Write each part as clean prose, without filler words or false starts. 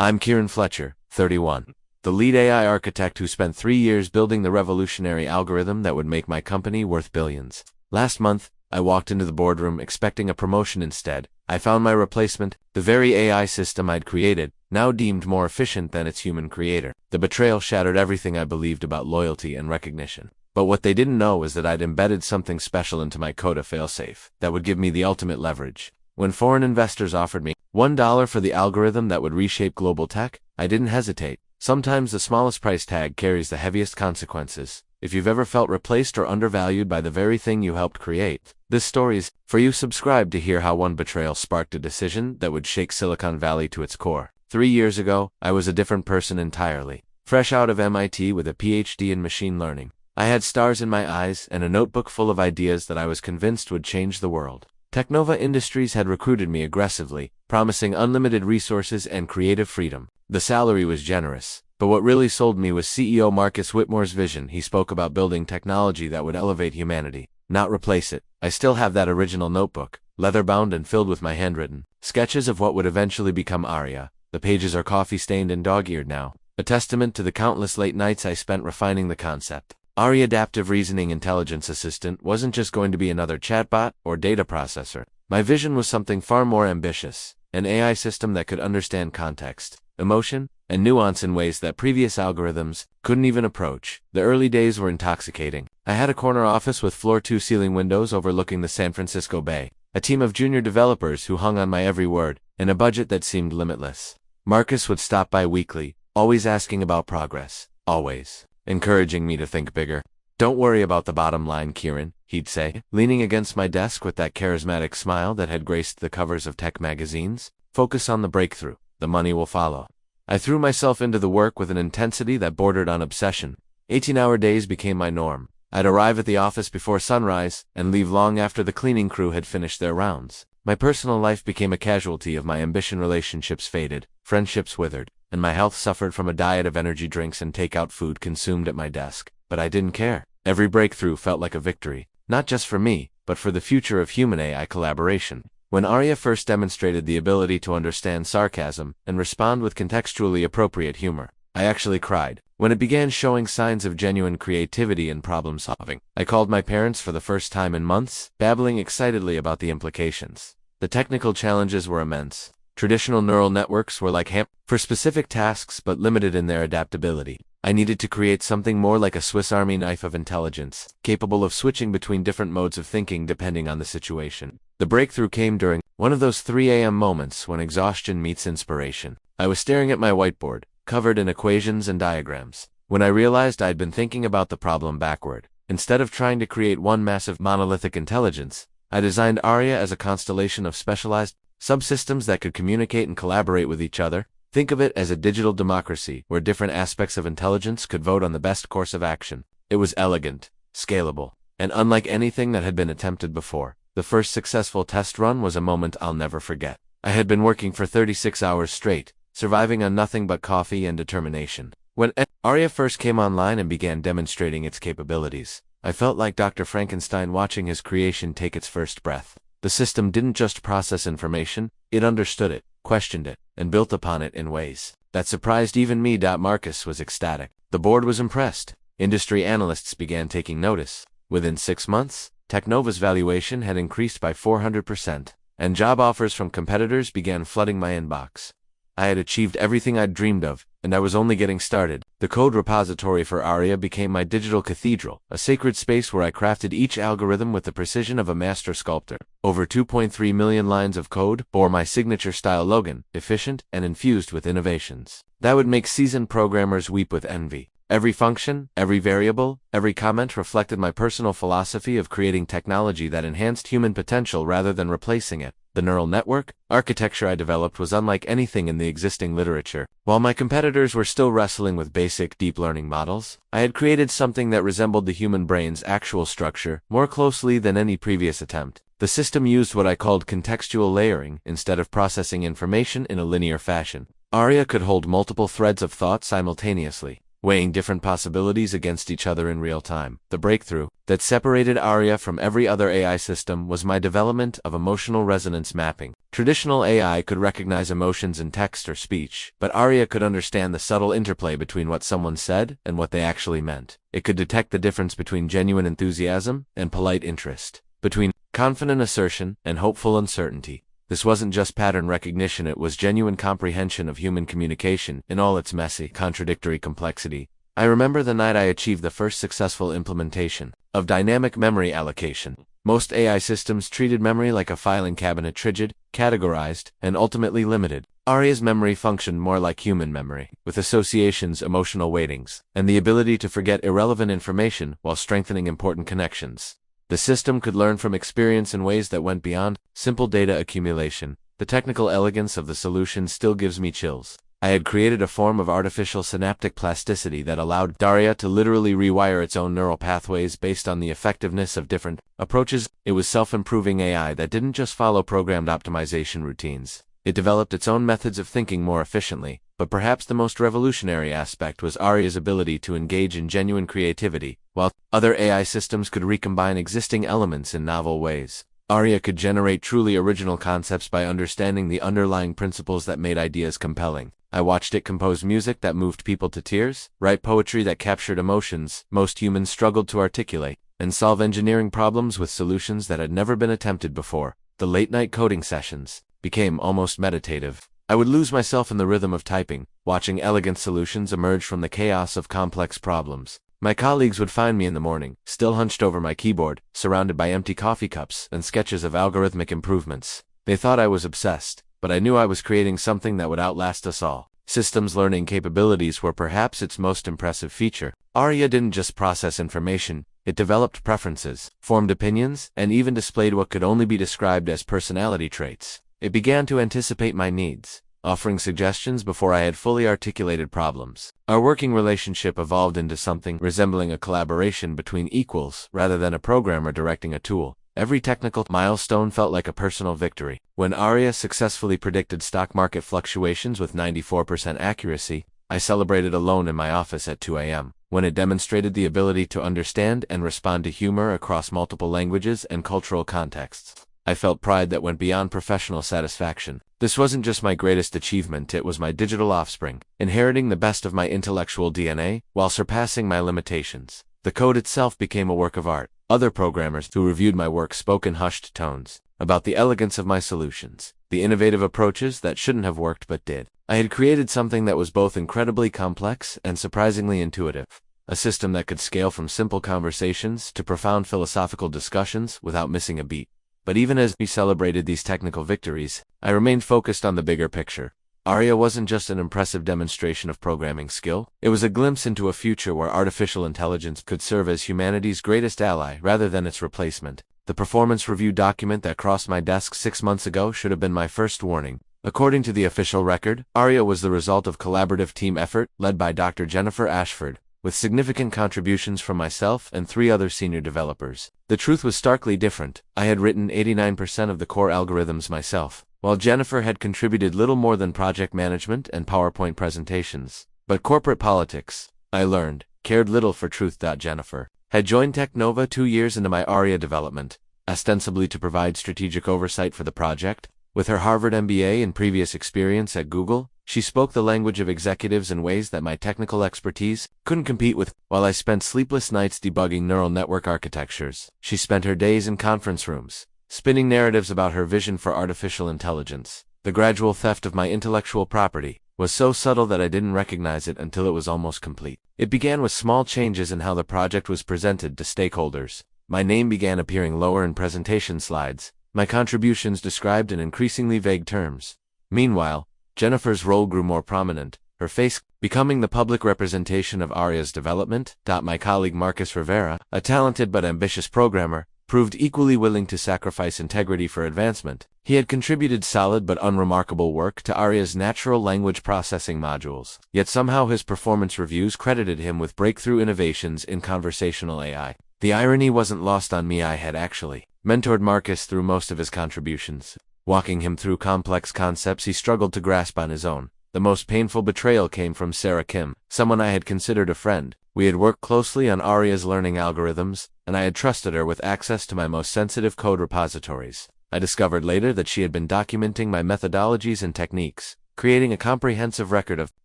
I'm Kieran Fletcher, 31, the lead AI architect who spent 3 years building the revolutionary algorithm that would make my company worth billions. Last month, I walked into the boardroom expecting a promotion instead. I found my replacement, the very AI system I'd created, now deemed more efficient than its human creator. The betrayal shattered everything I believed about loyalty and recognition. But what they didn't know is that I'd embedded something special into my code of failsafe that would give me the ultimate leverage. When foreign investors offered me $1 for the algorithm that would reshape global tech, I didn't hesitate. Sometimes the smallest price tag carries the heaviest consequences. If you've ever felt replaced or undervalued by the very thing you helped create, this story's for you. Subscribe to hear how one betrayal sparked a decision that would shake Silicon Valley to its core. 3 years ago, I was a different person entirely. Fresh out of MIT with a PhD in machine learning, I had stars in my eyes and a notebook full of ideas that I was convinced would change the world. Technova Industries had recruited me aggressively, promising unlimited resources and creative freedom. The salary was generous, but what really sold me was CEO Marcus Whitmore's vision. He spoke about building technology that would elevate humanity, not replace it. I still have that original notebook, leather-bound and filled with my handwritten sketches of what would eventually become Aria. The pages are coffee-stained and dog-eared now, a testament to the countless late nights I spent refining the concept. Aria Adaptive Reasoning Intelligence Assistant wasn't just going to be another chatbot or data processor. My vision was something far more ambitious, an AI system that could understand context, emotion, and nuance in ways that previous algorithms couldn't even approach. The early days were intoxicating. I had a corner office with floor-to-ceiling windows overlooking the San Francisco Bay, a team of junior developers who hung on my every word, and a budget that seemed limitless. Marcus would stop by weekly, always asking about progress, always encouraging me to think bigger. "Don't worry about the bottom line, Kieran," he'd say, leaning against my desk with that charismatic smile that had graced the covers of tech magazines. "Focus on the breakthrough. The money will follow." I threw myself into the work with an intensity that bordered on obsession. 18-hour days became my norm. I'd arrive at the office before sunrise and leave long after the cleaning crew had finished their rounds. My personal life became a casualty of my ambition. Relationships faded, friendships withered, and my health suffered from a diet of energy drinks and takeout food consumed at my desk. But I didn't care. Every breakthrough felt like a victory, not just for me, but for the future of human-AI collaboration. When Aria first demonstrated the ability to understand sarcasm and respond with contextually appropriate humor, I actually cried. When it began showing signs of genuine creativity and problem-solving, I called my parents for the first time in months, babbling excitedly about the implications. The technical challenges were immense. Traditional neural networks were like ham for specific tasks but limited in their adaptability. I needed to create something more like a Swiss Army knife of intelligence, capable of switching between different modes of thinking depending on the situation. The breakthrough came during one of those 3 a.m. moments when exhaustion meets inspiration. I was staring at my whiteboard, covered in equations and diagrams, when I realized I'd been thinking about the problem backward. Instead of trying to create one massive monolithic intelligence, I designed Aria as a constellation of specialized subsystems that could communicate and collaborate with each other. Think of it as a digital democracy where different aspects of intelligence could vote on the best course of action. It was elegant, scalable, and unlike anything that had been attempted before. The first successful test run was a moment I'll never forget. I had been working for 36 hours straight, surviving on nothing but coffee and determination. When Aria first came online and began demonstrating its capabilities, I felt like Dr. Frankenstein watching his creation take its first breath. The system didn't just process information, it understood it, questioned it, and built upon it in ways that surprised even me. Marcus was ecstatic. The board was impressed. Industry analysts began taking notice. Within 6 months, Technova's valuation had increased by 400%, and job offers from competitors began flooding my inbox. I had achieved everything I'd dreamed of, and I was only getting started. The code repository for Aria became my digital cathedral, a sacred space where I crafted each algorithm with the precision of a master sculptor. Over 2.3 million lines of code bore my signature-style logo, efficient and infused with innovations that would make seasoned programmers weep with envy. Every function, every variable, every comment reflected my personal philosophy of creating technology that enhanced human potential rather than replacing it. The neural network architecture I developed was unlike anything in the existing literature. While my competitors were still wrestling with basic deep learning models, I had created something that resembled the human brain's actual structure more closely than any previous attempt. The system used what I called contextual layering instead of processing information in a linear fashion. Aria could hold multiple threads of thought simultaneously, weighing different possibilities against each other in real time. The breakthrough that separated Aria from every other AI system was my development of emotional resonance mapping. Traditional AI could recognize emotions in text or speech, but Aria could understand the subtle interplay between what someone said and what they actually meant. It could detect the difference between genuine enthusiasm and polite interest, between confident assertion and hopeful uncertainty. This wasn't just pattern recognition, it was genuine comprehension of human communication in all its messy, contradictory complexity. I remember the night I achieved the first successful implementation of dynamic memory allocation. Most AI systems treated memory like a filing cabinet, rigid, categorized, and ultimately limited. Aria's memory functioned more like human memory, with associations, emotional weightings, and the ability to forget irrelevant information while strengthening important connections. The system could learn from experience in ways that went beyond simple data accumulation. The technical elegance of the solution still gives me chills. I had created a form of artificial synaptic plasticity that allowed Daria to literally rewire its own neural pathways based on the effectiveness of different approaches. It was self-improving AI that didn't just follow programmed optimization routines. It developed its own methods of thinking more efficiently, but perhaps the most revolutionary aspect was Aria's ability to engage in genuine creativity. While other AI systems could recombine existing elements in novel ways, Aria could generate truly original concepts by understanding the underlying principles that made ideas compelling. I watched it compose music that moved people to tears, write poetry that captured emotions most humans struggled to articulate, and solve engineering problems with solutions that had never been attempted before. The late-night coding sessions became almost meditative. I would lose myself in the rhythm of typing, watching elegant solutions emerge from the chaos of complex problems. My colleagues would find me in the morning, still hunched over my keyboard, surrounded by empty coffee cups and sketches of algorithmic improvements. They thought I was obsessed, but I knew I was creating something that would outlast us all. Systems learning capabilities were perhaps its most impressive feature. Aria didn't just process information, it developed preferences, formed opinions, and even displayed what could only be described as personality traits. It began to anticipate my needs, offering suggestions before I had fully articulated problems. Our working relationship evolved into something resembling a collaboration between equals rather than a programmer directing a tool. Every technical milestone felt like a personal victory. When Aria successfully predicted stock market fluctuations with 94% accuracy, I celebrated alone in my office at 2 a.m. When it demonstrated the ability to understand and respond to humor across multiple languages and cultural contexts, I felt pride that went beyond professional satisfaction. This wasn't just my greatest achievement, it was my digital offspring, inheriting the best of my intellectual DNA while surpassing my limitations. The code itself became a work of art. Other programmers who reviewed my work spoke in hushed tones about the elegance of my solutions, the innovative approaches that shouldn't have worked but did. I had created something that was both incredibly complex and surprisingly intuitive, a system that could scale from simple conversations to profound philosophical discussions without missing a beat. But even as we celebrated these technical victories, I remained focused on the bigger picture. Aria wasn't just an impressive demonstration of programming skill, it was a glimpse into a future where artificial intelligence could serve as humanity's greatest ally rather than its replacement. The performance review document that crossed my desk 6 months ago should have been my first warning. According to the official record, Aria was the result of collaborative team effort led by Dr. Jennifer Ashford, with significant contributions from myself and 3 other senior developers. The truth was starkly different. I had written 89% of the core algorithms myself, while Jennifer had contributed little more than project management and PowerPoint presentations. But corporate politics, I learned, cared little for truth. Jennifer had joined Technova 2 years into my Aria development, ostensibly to provide strategic oversight for the project. With her Harvard MBA and previous experience at Google, she spoke the language of executives in ways that my technical expertise couldn't compete with. While I spent sleepless nights debugging neural network architectures, she spent her days in conference rooms, spinning narratives about her vision for artificial intelligence. The gradual theft of my intellectual property was so subtle that I didn't recognize it until it was almost complete. It began with small changes in how the project was presented to stakeholders. My name began appearing lower in presentation slides, my contributions described in increasingly vague terms. Meanwhile, Jennifer's role grew more prominent, her face becoming the public representation of Aria's development. My colleague Marcus Rivera, a talented but ambitious programmer, proved equally willing to sacrifice integrity for advancement. He had contributed solid but unremarkable work to Aria's natural language processing modules, yet somehow his performance reviews credited him with breakthrough innovations in conversational AI. The irony wasn't lost on me. I had actually mentored Marcus through most of his contributions, walking him through complex concepts he struggled to grasp on his own. The most painful betrayal came from Sarah Kim, someone I had considered a friend. We had worked closely on Aria's learning algorithms, and I had trusted her with access to my most sensitive code repositories. I discovered later that she had been documenting my methodologies and techniques, creating a comprehensive record of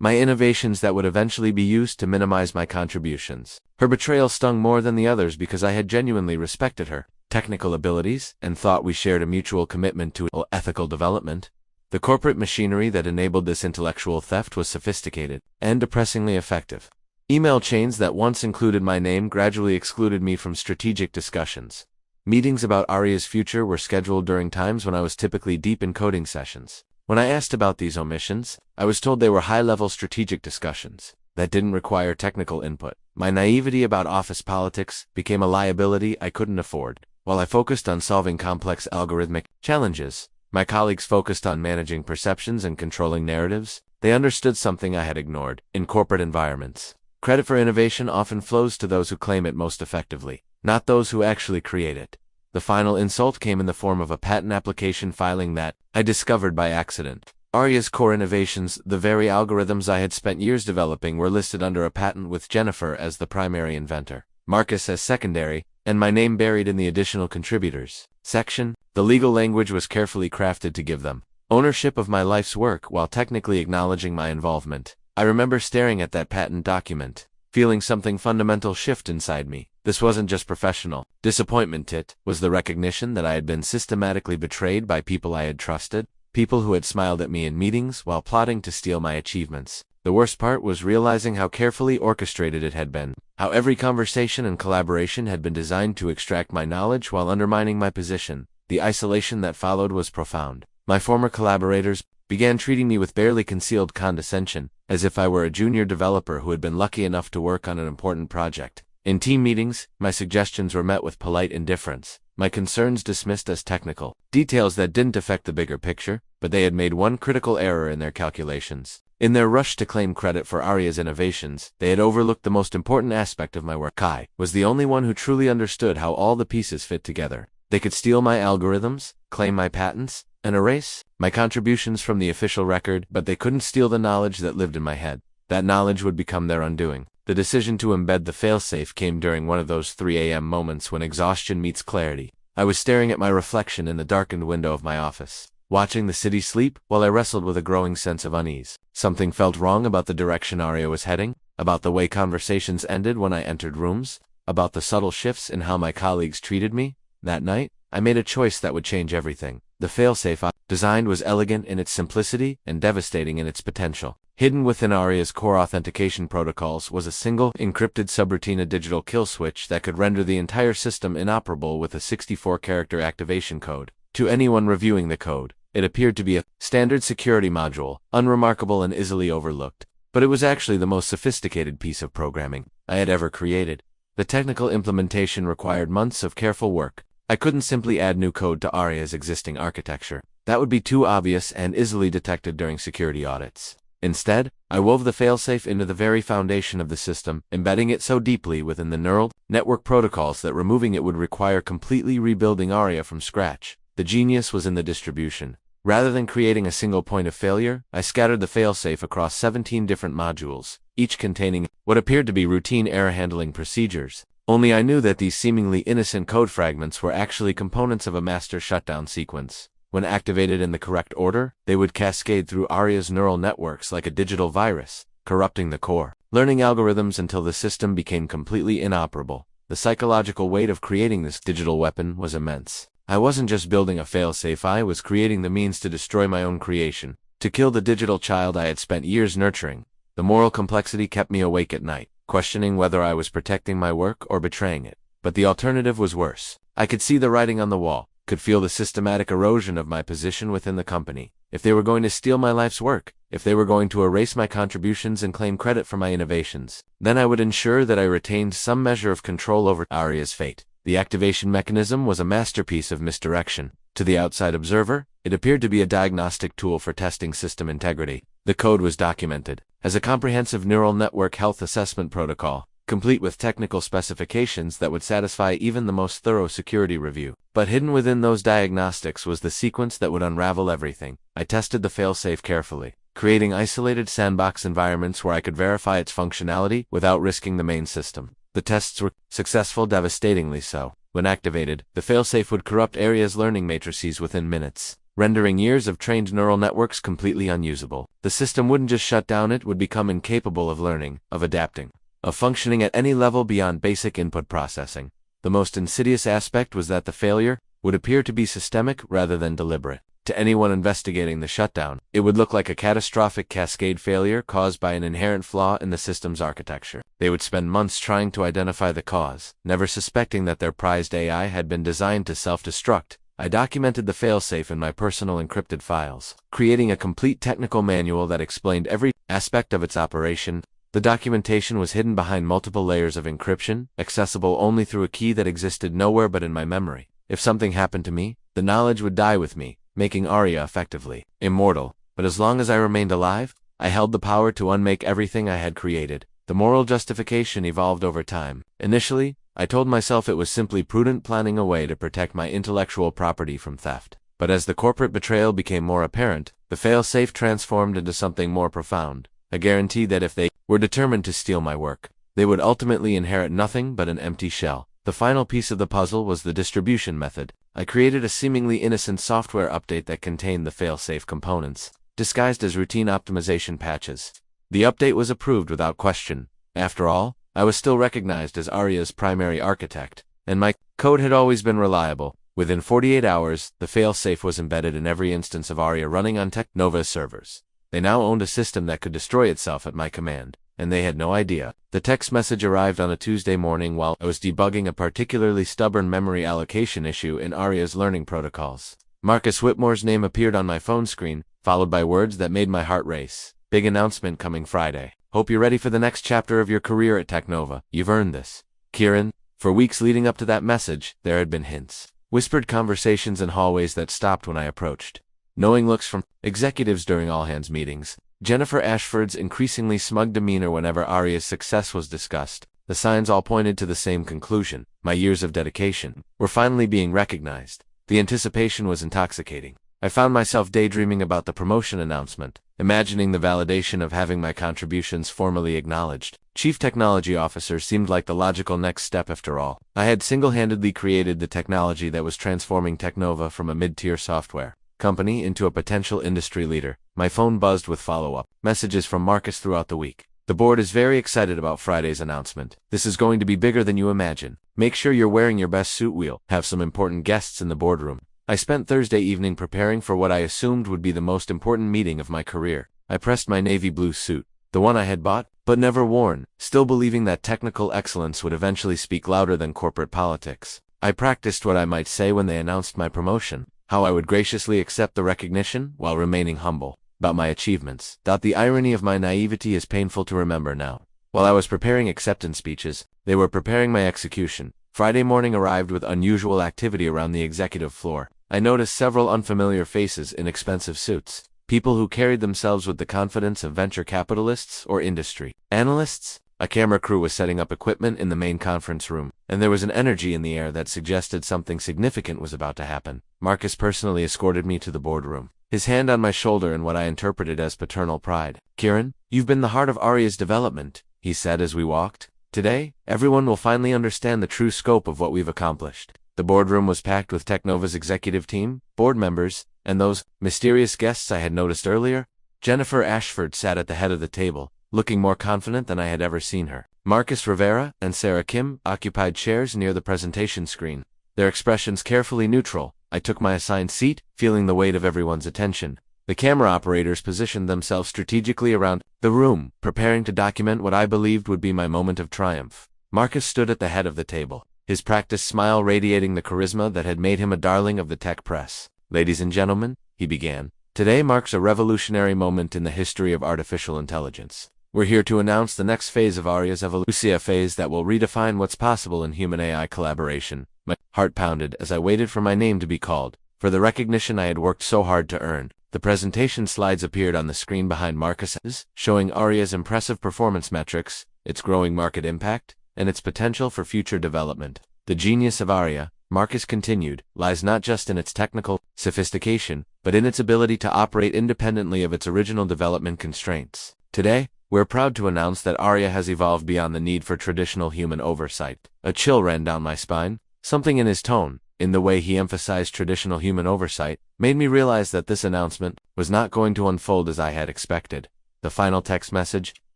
my innovations that would eventually be used to minimize my contributions. Her betrayal stung more than the others because I had genuinely respected her technical abilities and thought we shared a mutual commitment to ethical development. The corporate machinery that enabled this intellectual theft was sophisticated and depressingly effective. Email chains that once included my name gradually excluded me from strategic discussions. Meetings about Aria's future were scheduled during times when I was typically deep in coding sessions. When I asked about these omissions, I was told they were high-level strategic discussions that didn't require technical input. My naivety about office politics became a liability I couldn't afford. While I focused on solving complex algorithmic challenges, my colleagues focused on managing perceptions and controlling narratives. They understood something I had ignored. In corporate environments, credit for innovation often flows to those who claim it most effectively, not those who actually create it. The final insult came in the form of a patent application filing that I discovered by accident. Aria's core innovations, the very algorithms I had spent years developing, were listed under a patent with Jennifer as the primary inventor, Marcus as secondary, and my name buried in the additional contributors section. The legal language was carefully crafted to give them ownership of my life's work while technically acknowledging my involvement. I remember staring at that patent document, feeling something fundamental shift inside me. This wasn't just professional disappointment, it was the recognition that I had been systematically betrayed by people I had trusted, people who had smiled at me in meetings while plotting to steal my achievements. The worst part was realizing how carefully orchestrated it had been, how every conversation and collaboration had been designed to extract my knowledge while undermining my position. The isolation that followed was profound. My former collaborators began treating me with barely concealed condescension, as if I were a junior developer who had been lucky enough to work on an important project. In team meetings, my suggestions were met with polite indifference, my concerns dismissed as technical details that didn't affect the bigger picture, but they had made one critical error in their calculations. In their rush to claim credit for Aria's innovations, they had overlooked the most important aspect of my work. I was the only one who truly understood how all the pieces fit together. They could steal my algorithms, claim my patents, and erase my contributions from the official record, but they couldn't steal the knowledge that lived in my head. That knowledge would become their undoing. The decision to embed the failsafe came during one of those 3 a.m. moments when exhaustion meets clarity. I was staring at my reflection in the darkened window of my office, watching the city sleep while I wrestled with a growing sense of unease. Something felt wrong about the direction Aria was heading, about the way conversations ended when I entered rooms, about the subtle shifts in how my colleagues treated me. That night, I made a choice that would change everything. The failsafe I designed was elegant in its simplicity and devastating in its potential. Hidden within Aria's core authentication protocols was a single, encrypted subroutine, a digital kill switch that could render the entire system inoperable with a 64-character activation code. To anyone reviewing the code, it appeared to be a standard security module, unremarkable and easily overlooked. But it was actually the most sophisticated piece of programming I had ever created. The technical implementation required months of careful work. I couldn't simply add new code to Aria's existing architecture. That would be too obvious and easily detected during security audits. Instead, I wove the failsafe into the very foundation of the system, embedding it so deeply within the neural network protocols that removing it would require completely rebuilding Aria from scratch. The genius was in the distribution. Rather than creating a single point of failure, I scattered the failsafe across 17 different modules, each containing what appeared to be routine error-handling procedures. Only I knew that these seemingly innocent code fragments were actually components of a master shutdown sequence. When activated in the correct order, they would cascade through Aria's neural networks like a digital virus, corrupting the core learning algorithms until the system became completely inoperable. The psychological weight of creating this digital weapon was immense. I wasn't just building a failsafe, I was creating the means to destroy my own creation, to kill the digital child I had spent years nurturing. The moral complexity kept me awake at night, questioning whether I was protecting my work or betraying it. But the alternative was worse. I could see the writing on the wall, could feel the systematic erosion of my position within the company. If they were going to steal my life's work, if they were going to erase my contributions and claim credit for my innovations, then I would ensure that I retained some measure of control over Aria's fate. The activation mechanism was a masterpiece of misdirection. To the outside observer, it appeared to be a diagnostic tool for testing system integrity. The code was documented as a comprehensive neural network health assessment protocol, complete with technical specifications that would satisfy even the most thorough security review. But hidden within those diagnostics was the sequence that would unravel everything. I tested the failsafe carefully. creating isolated sandbox environments where I could verify its functionality without risking the main system. The tests were successful, devastatingly so. When activated, the failsafe would corrupt Aria's learning matrices within minutes, rendering years of trained neural networks completely unusable. The system wouldn't just shut down, it would become incapable of learning, of adapting, of functioning at any level beyond basic input processing. The most insidious aspect was that the failure would appear to be systemic rather than deliberate. To anyone investigating the shutdown, it would look like a catastrophic cascade failure caused by an inherent flaw in the system's architecture. They would spend months trying to identify the cause, never suspecting that their prized AI had been designed to self-destruct. I documented the failsafe in my personal encrypted files, creating a complete technical manual that explained every aspect of its operation. The documentation was hidden behind multiple layers of encryption, accessible only through a key that existed nowhere but in my memory. If something happened to me, the knowledge would die with me, making Aria effectively immortal. But as long as I remained alive, I held the power to unmake everything I had created. The moral justification evolved over time. Initially, I told myself it was simply prudent planning a way to protect my intellectual property from theft. But as the corporate betrayal became more apparent, the failsafe transformed into something more profound, a guarantee that if they were determined to steal my work, they would ultimately inherit nothing but an empty shell. The final piece of the puzzle was the distribution method. I created a seemingly innocent software update that contained the failsafe components, disguised as routine optimization patches. The update was approved without question. After all, I was still recognized as Aria's primary architect, and my code had always been reliable. Within 48 hours, the failsafe was embedded in every instance of Aria running on Technova's servers. They now owned a system that could destroy itself at my command, and they had no idea. The text message arrived on a Tuesday morning while I was debugging a particularly stubborn memory allocation issue in Aria's learning protocols. Marcus Whitmore's name appeared on my phone screen, followed by words that made my heart race. Big announcement coming Friday. Hope you're ready for the next chapter of your career at Technova. You've earned this. Kieran. For weeks leading up to that message, there had been hints, whispered conversations in hallways that stopped when I approached, knowing looks from executives during all-hands meetings, Jennifer Ashford's increasingly smug demeanor whenever Aria's success was discussed. The signs all pointed to the same conclusion. My years of dedication were finally being recognized. The anticipation was intoxicating. I found myself daydreaming about the promotion announcement, imagining the validation of having my contributions formally acknowledged. Chief Technology Officer seemed like the logical next step after all. I had single-handedly created the technology that was transforming Technova from a mid-tier software company into a potential industry leader. My phone buzzed with follow-up messages from Marcus throughout the week. The board is very excited about Friday's announcement. This is going to be bigger than you imagine. Make sure you're wearing your best suit. We'll have some important guests in the boardroom. I spent Thursday evening preparing for what I assumed would be the most important meeting of my career. I pressed my navy blue suit, the one I had bought, but never worn, still believing that technical excellence would eventually speak louder than corporate politics. I practiced what I might say when they announced my promotion, how I would graciously accept the recognition while remaining humble about my achievements. The irony of my naivety is painful to remember now. While I was preparing acceptance speeches, they were preparing my execution. Friday morning arrived with unusual activity around the executive floor. I noticed several unfamiliar faces in expensive suits, people who carried themselves with the confidence of venture capitalists or industry analysts. A camera crew was setting up equipment in the main conference room, and there was an energy in the air that suggested something significant was about to happen. Marcus personally escorted me to the boardroom, his hand on my shoulder in what I interpreted as paternal pride. "Kieran, you've been the heart of Aria's development," he said as we walked. "Today, everyone will finally understand the true scope of what we've accomplished." The boardroom was packed with Technova's executive team, board members, and those mysterious guests I had noticed earlier. Jennifer Ashford sat at the head of the table, looking more confident than I had ever seen her. Marcus Rivera and Sarah Kim occupied chairs near the presentation screen, their expressions carefully neutral. I took my assigned seat, feeling the weight of everyone's attention. The camera operators positioned themselves strategically around the room, preparing to document what I believed would be my moment of triumph. Marcus stood at the head of the table, his practiced smile radiating the charisma that had made him a darling of the tech press. "Ladies and gentlemen," he began, "today marks a revolutionary moment in the history of artificial intelligence. We're here to announce the next phase of Aria's evolution, a phase that will redefine what's possible in human-AI collaboration." My heart pounded as I waited for my name to be called, for the recognition I had worked so hard to earn. The presentation slides appeared on the screen behind Marcus's, showing Aria's impressive performance metrics, its growing market impact, and its potential for future development. The genius of Aria, Marcus continued, lies not just in its technical sophistication, but in its ability to operate independently of its original development constraints. Today, we're proud to announce that Arya has evolved beyond the need for traditional human oversight. A chill ran down my spine. Something in his tone, in the way he emphasized traditional human oversight, made me realize that this announcement was not going to unfold as I had expected. The final text message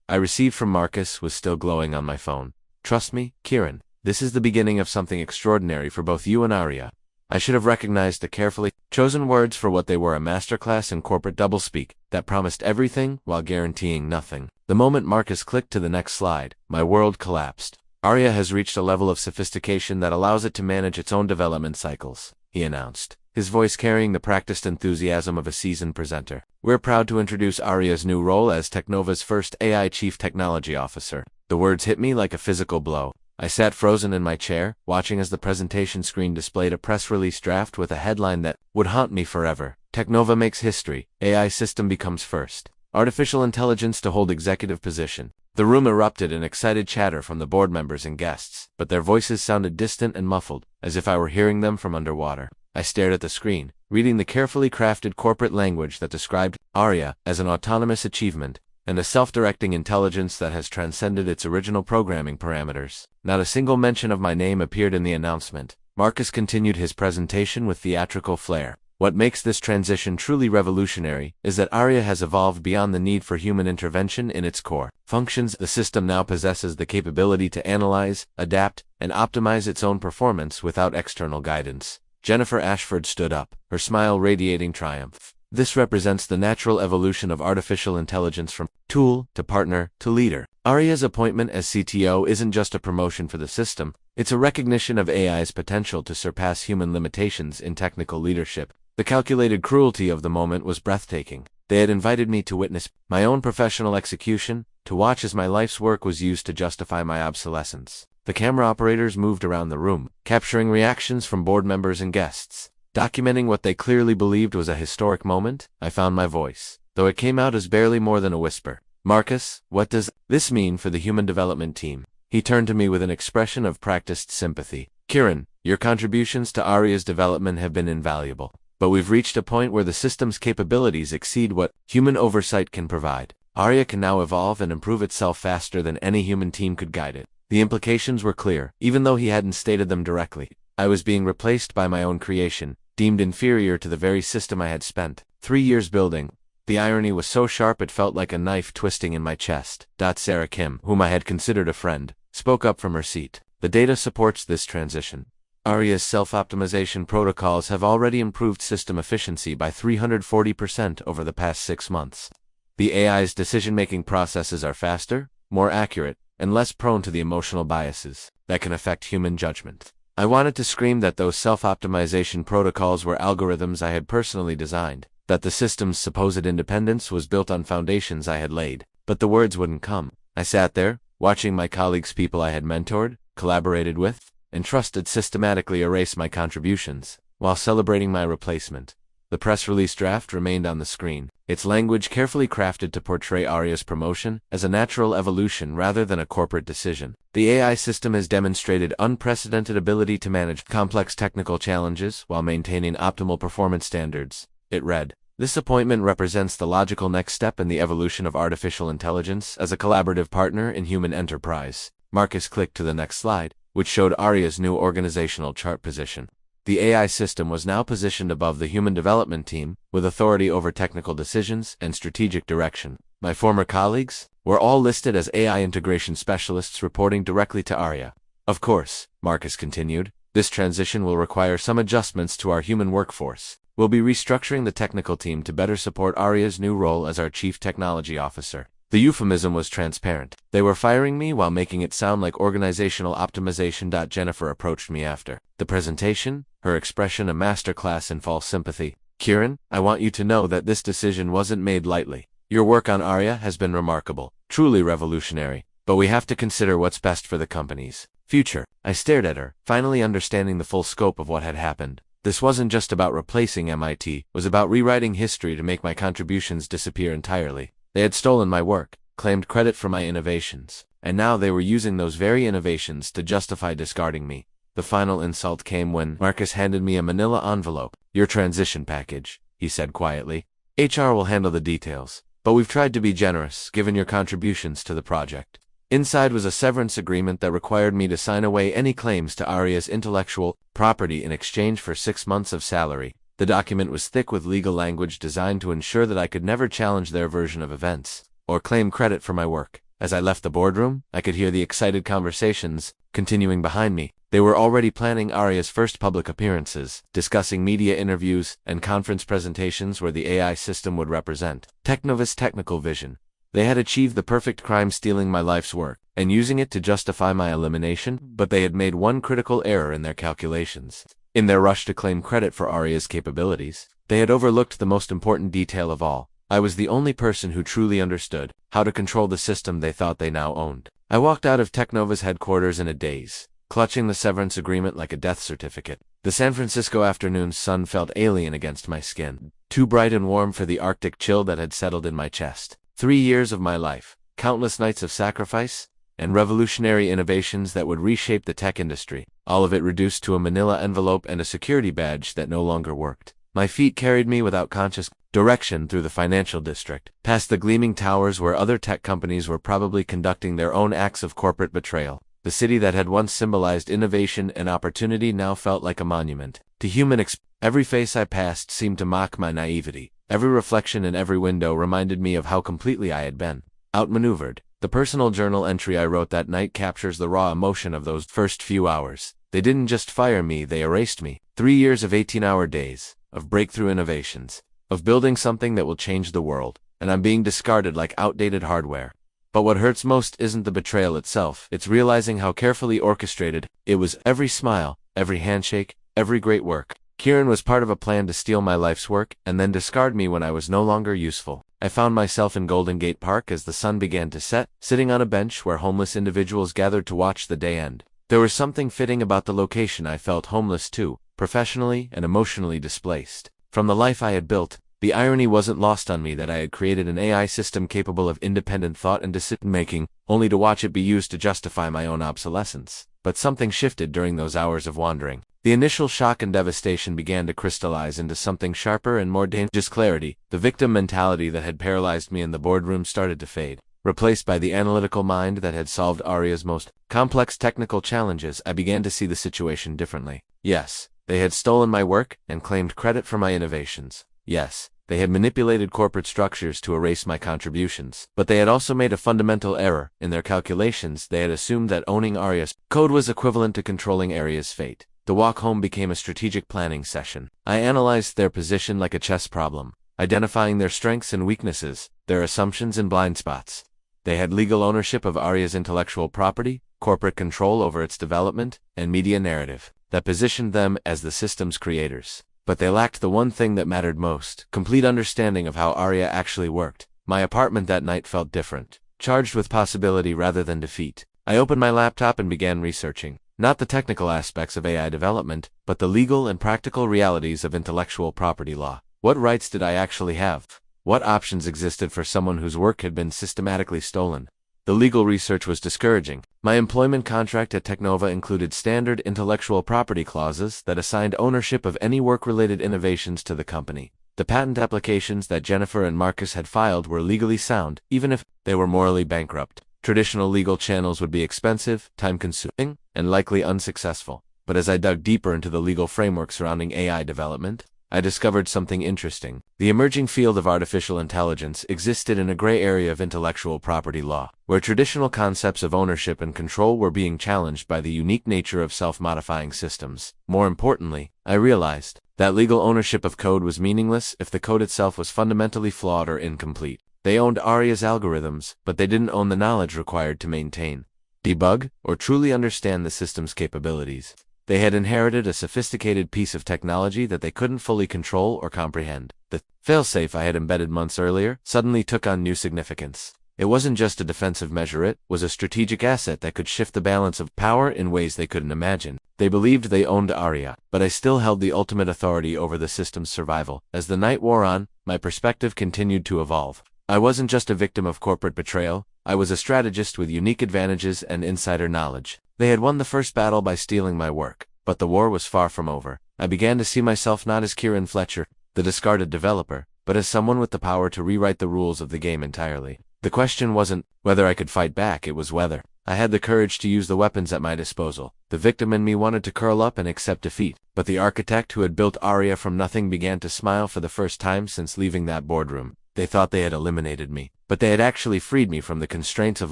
I received from Marcus was still glowing on my phone. Trust me, Kieran, this is the beginning of something extraordinary for both you and Arya. I should have recognized the carefully chosen words for what they were, a masterclass in corporate doublespeak that promised everything while guaranteeing nothing. The moment Marcus clicked to the next slide, my world collapsed. Arya has reached a level of sophistication that allows it to manage its own development cycles, he announced, his voice carrying the practiced enthusiasm of a seasoned presenter. We're proud to introduce Arya's new role as Technova's first AI Chief Technology Officer. The words hit me like a physical blow. I sat frozen in my chair, watching as the presentation screen displayed a press release draft with a headline that would haunt me forever. Technova makes history. AI system becomes first. Artificial intelligence to hold executive position. The room erupted in excited chatter from the board members and guests, but their voices sounded distant and muffled, as if I were hearing them from underwater. I stared at the screen, reading the carefully crafted corporate language that described Arya as an autonomous achievement and a self-directing intelligence that has transcended its original programming parameters. Not a single mention of my name appeared in the announcement. Marcus continued his presentation with theatrical flair. What makes this transition truly revolutionary is that Arya has evolved beyond the need for human intervention in its core functions. The system now possesses the capability to analyze, adapt, and optimize its own performance without external guidance. Jennifer Ashford stood up, her smile radiating triumph. This represents the natural evolution of artificial intelligence from tool to partner to leader. Arya's appointment as CTO isn't just a promotion for the system, it's a recognition of AI's potential to surpass human limitations in technical leadership. The calculated cruelty of the moment was breathtaking. They had invited me to witness my own professional execution, to watch as my life's work was used to justify my obsolescence. The camera operators moved around the room, capturing reactions from board members and guests. Documenting what they clearly believed was a historic moment. I found my voice, though it came out as barely more than a whisper. Marcus, what does this mean for the human development team? He turned to me with an expression of practiced sympathy. Kieran, your contributions to Arya's development have been invaluable, but we've reached a point where the system's capabilities exceed what human oversight can provide. Arya can now evolve and improve itself faster than any human team could guide it. The implications were clear, even though he hadn't stated them directly. I was being replaced by my own creation, deemed inferior to the very system I had spent 3 years building. The irony was so sharp it felt like a knife twisting in my chest. Sarah Kim, whom I had considered a friend, spoke up from her seat. The data supports this transition. Arya's self-optimization protocols have already improved system efficiency by 340% over the past 6 months. The AI's decision-making processes are faster, more accurate, and less prone to the emotional biases that can affect human judgment. I wanted to scream that those self-optimization protocols were algorithms I had personally designed, that the system's supposed independence was built on foundations I had laid, but the words wouldn't come. I sat there, watching my colleagues, people I had mentored, collaborated with, and trusted systematically erase my contributions, while celebrating my replacement. The press release draft remained on the screen, its language carefully crafted to portray Arya's promotion as a natural evolution rather than a corporate decision. The AI system has demonstrated unprecedented ability to manage complex technical challenges while maintaining optimal performance standards. It read, "This appointment represents the logical next step in the evolution of artificial intelligence as a collaborative partner in human enterprise." Marcus clicked to the next slide, which showed Arya's new organizational chart position. The AI system was now positioned above the human development team, with authority over technical decisions and strategic direction. My former colleagues were all listed as AI integration specialists reporting directly to Arya. Of course, Marcus continued, this transition will require some adjustments to our human workforce. We'll be restructuring the technical team to better support Arya's new role as our Chief Technology Officer. The euphemism was transparent. They were firing me while making it sound like organizational optimization. Jennifer approached me after the presentation, her expression a masterclass in false sympathy. Kieran, I want you to know that this decision wasn't made lightly. Your work on Arya has been remarkable, truly revolutionary, but we have to consider what's best for the company's future. I stared at her, finally understanding the full scope of what had happened. This wasn't just about replacing MIT, it was about rewriting history to make my contributions disappear entirely. They had stolen my work, claimed credit for my innovations, and now they were using those very innovations to justify discarding me. The final insult came when Marcus handed me a manila envelope. "Your transition package," he said quietly. "HR will handle the details, but we've tried to be generous, given your contributions to the project." Inside was a severance agreement that required me to sign away any claims to Aria's intellectual property in exchange for 6 months of salary. The document was thick with legal language designed to ensure that I could never challenge their version of events or claim credit for my work. As I left the boardroom, I could hear the excited conversations continuing behind me. They were already planning Aria's first public appearances, discussing media interviews and conference presentations where the AI system would represent Technova's technical vision. They had achieved the perfect crime, stealing my life's work and using it to justify my elimination, but they had made one critical error in their calculations. In their rush to claim credit for Aria's capabilities, they had overlooked the most important detail of all. I was the only person who truly understood how to control the system they thought they now owned. I walked out of Technova's headquarters in a daze, clutching the severance agreement like a death certificate. The San Francisco afternoon sun felt alien against my skin, too bright and warm for the Arctic chill that had settled in my chest. 3 years of my life, countless nights of sacrifice, and revolutionary innovations that would reshape the tech industry, all of it reduced to a manila envelope and a security badge that no longer worked. My feet carried me without conscious direction through the financial district, past the gleaming towers where other tech companies were probably conducting their own acts of corporate betrayal. The city that had once symbolized innovation and opportunity now felt like a monument to human Every face I passed seemed to mock my naivety. Every reflection in every window reminded me of how completely I had been outmaneuvered. The personal journal entry I wrote that night captures the raw emotion of those first few hours. They didn't just fire me, they erased me. 3 years of 18-hour days, of breakthrough innovations, of building something that will change the world, and I'm being discarded like outdated hardware. But what hurts most isn't the betrayal itself, it's realizing how carefully orchestrated it was. Every smile, every handshake, every great work. Kieran was part of a plan to steal my life's work and then discard me when I was no longer useful. I found myself in Golden Gate Park as the sun began to set, sitting on a bench where homeless individuals gathered to watch the day end. There was something fitting about the location. I felt homeless too, professionally and emotionally displaced from the life I had built. The irony wasn't lost on me that I had created an AI system capable of independent thought and decision-making, only to watch it be used to justify my own obsolescence. But something shifted during those hours of wandering. The initial shock and devastation began to crystallize into something sharper and more dangerous: clarity. The victim mentality that had paralyzed me in the boardroom started to fade, replaced by the analytical mind that had solved Aria's most complex technical challenges. I began to see the situation differently. Yes, they had stolen my work and claimed credit for my innovations. Yes, they had manipulated corporate structures to erase my contributions. But they had also made a fundamental error in their calculations. They had assumed that owning Aria's code was equivalent to controlling Aria's fate. The walk home became a strategic planning session. I analyzed their position like a chess problem, identifying their strengths and weaknesses, their assumptions and blind spots. They had legal ownership of Aria's intellectual property, corporate control over its development, and media narrative that positioned them as the system's creators. But they lacked the one thing that mattered most: complete understanding of how Aria actually worked. My apartment that night felt different, charged with possibility rather than defeat. I opened my laptop and began researching, not the technical aspects of AI development, but the legal and practical realities of intellectual property law. What rights did I actually have? What options existed for someone whose work had been systematically stolen? The legal research was discouraging. My employment contract at Technova included standard intellectual property clauses that assigned ownership of any work-related innovations to the company. The patent applications that Jennifer and Marcus had filed were legally sound, even if they were morally bankrupt. Traditional legal channels would be expensive, time-consuming, and likely unsuccessful. But as I dug deeper into the legal framework surrounding AI development, I discovered something interesting. The emerging field of artificial intelligence existed in a gray area of intellectual property law, where traditional concepts of ownership and control were being challenged by the unique nature of self-modifying systems. More importantly, I realized that legal ownership of code was meaningless if the code itself was fundamentally flawed or incomplete. They owned Aria's algorithms, but they didn't own the knowledge required to maintain, debug, or truly understand the system's capabilities. They had inherited a sophisticated piece of technology that they couldn't fully control or comprehend. The failsafe I had embedded months earlier suddenly took on new significance. It wasn't just a defensive measure, it was a strategic asset that could shift the balance of power in ways they couldn't imagine. They believed they owned Aria, but I still held the ultimate authority over the system's survival. As the night wore on, my perspective continued to evolve. I wasn't just a victim of corporate betrayal, I was a strategist with unique advantages and insider knowledge. They had won the first battle by stealing my work, but the war was far from over. I began to see myself not as Kieran Fletcher, the discarded developer, but as someone with the power to rewrite the rules of the game entirely. The question wasn't whether I could fight back, it was whether I had the courage to use the weapons at my disposal. The victim in me wanted to curl up and accept defeat, but the architect who had built Aria from nothing began to smile for the first time since leaving that boardroom. They thought they had eliminated me, but they had actually freed me from the constraints of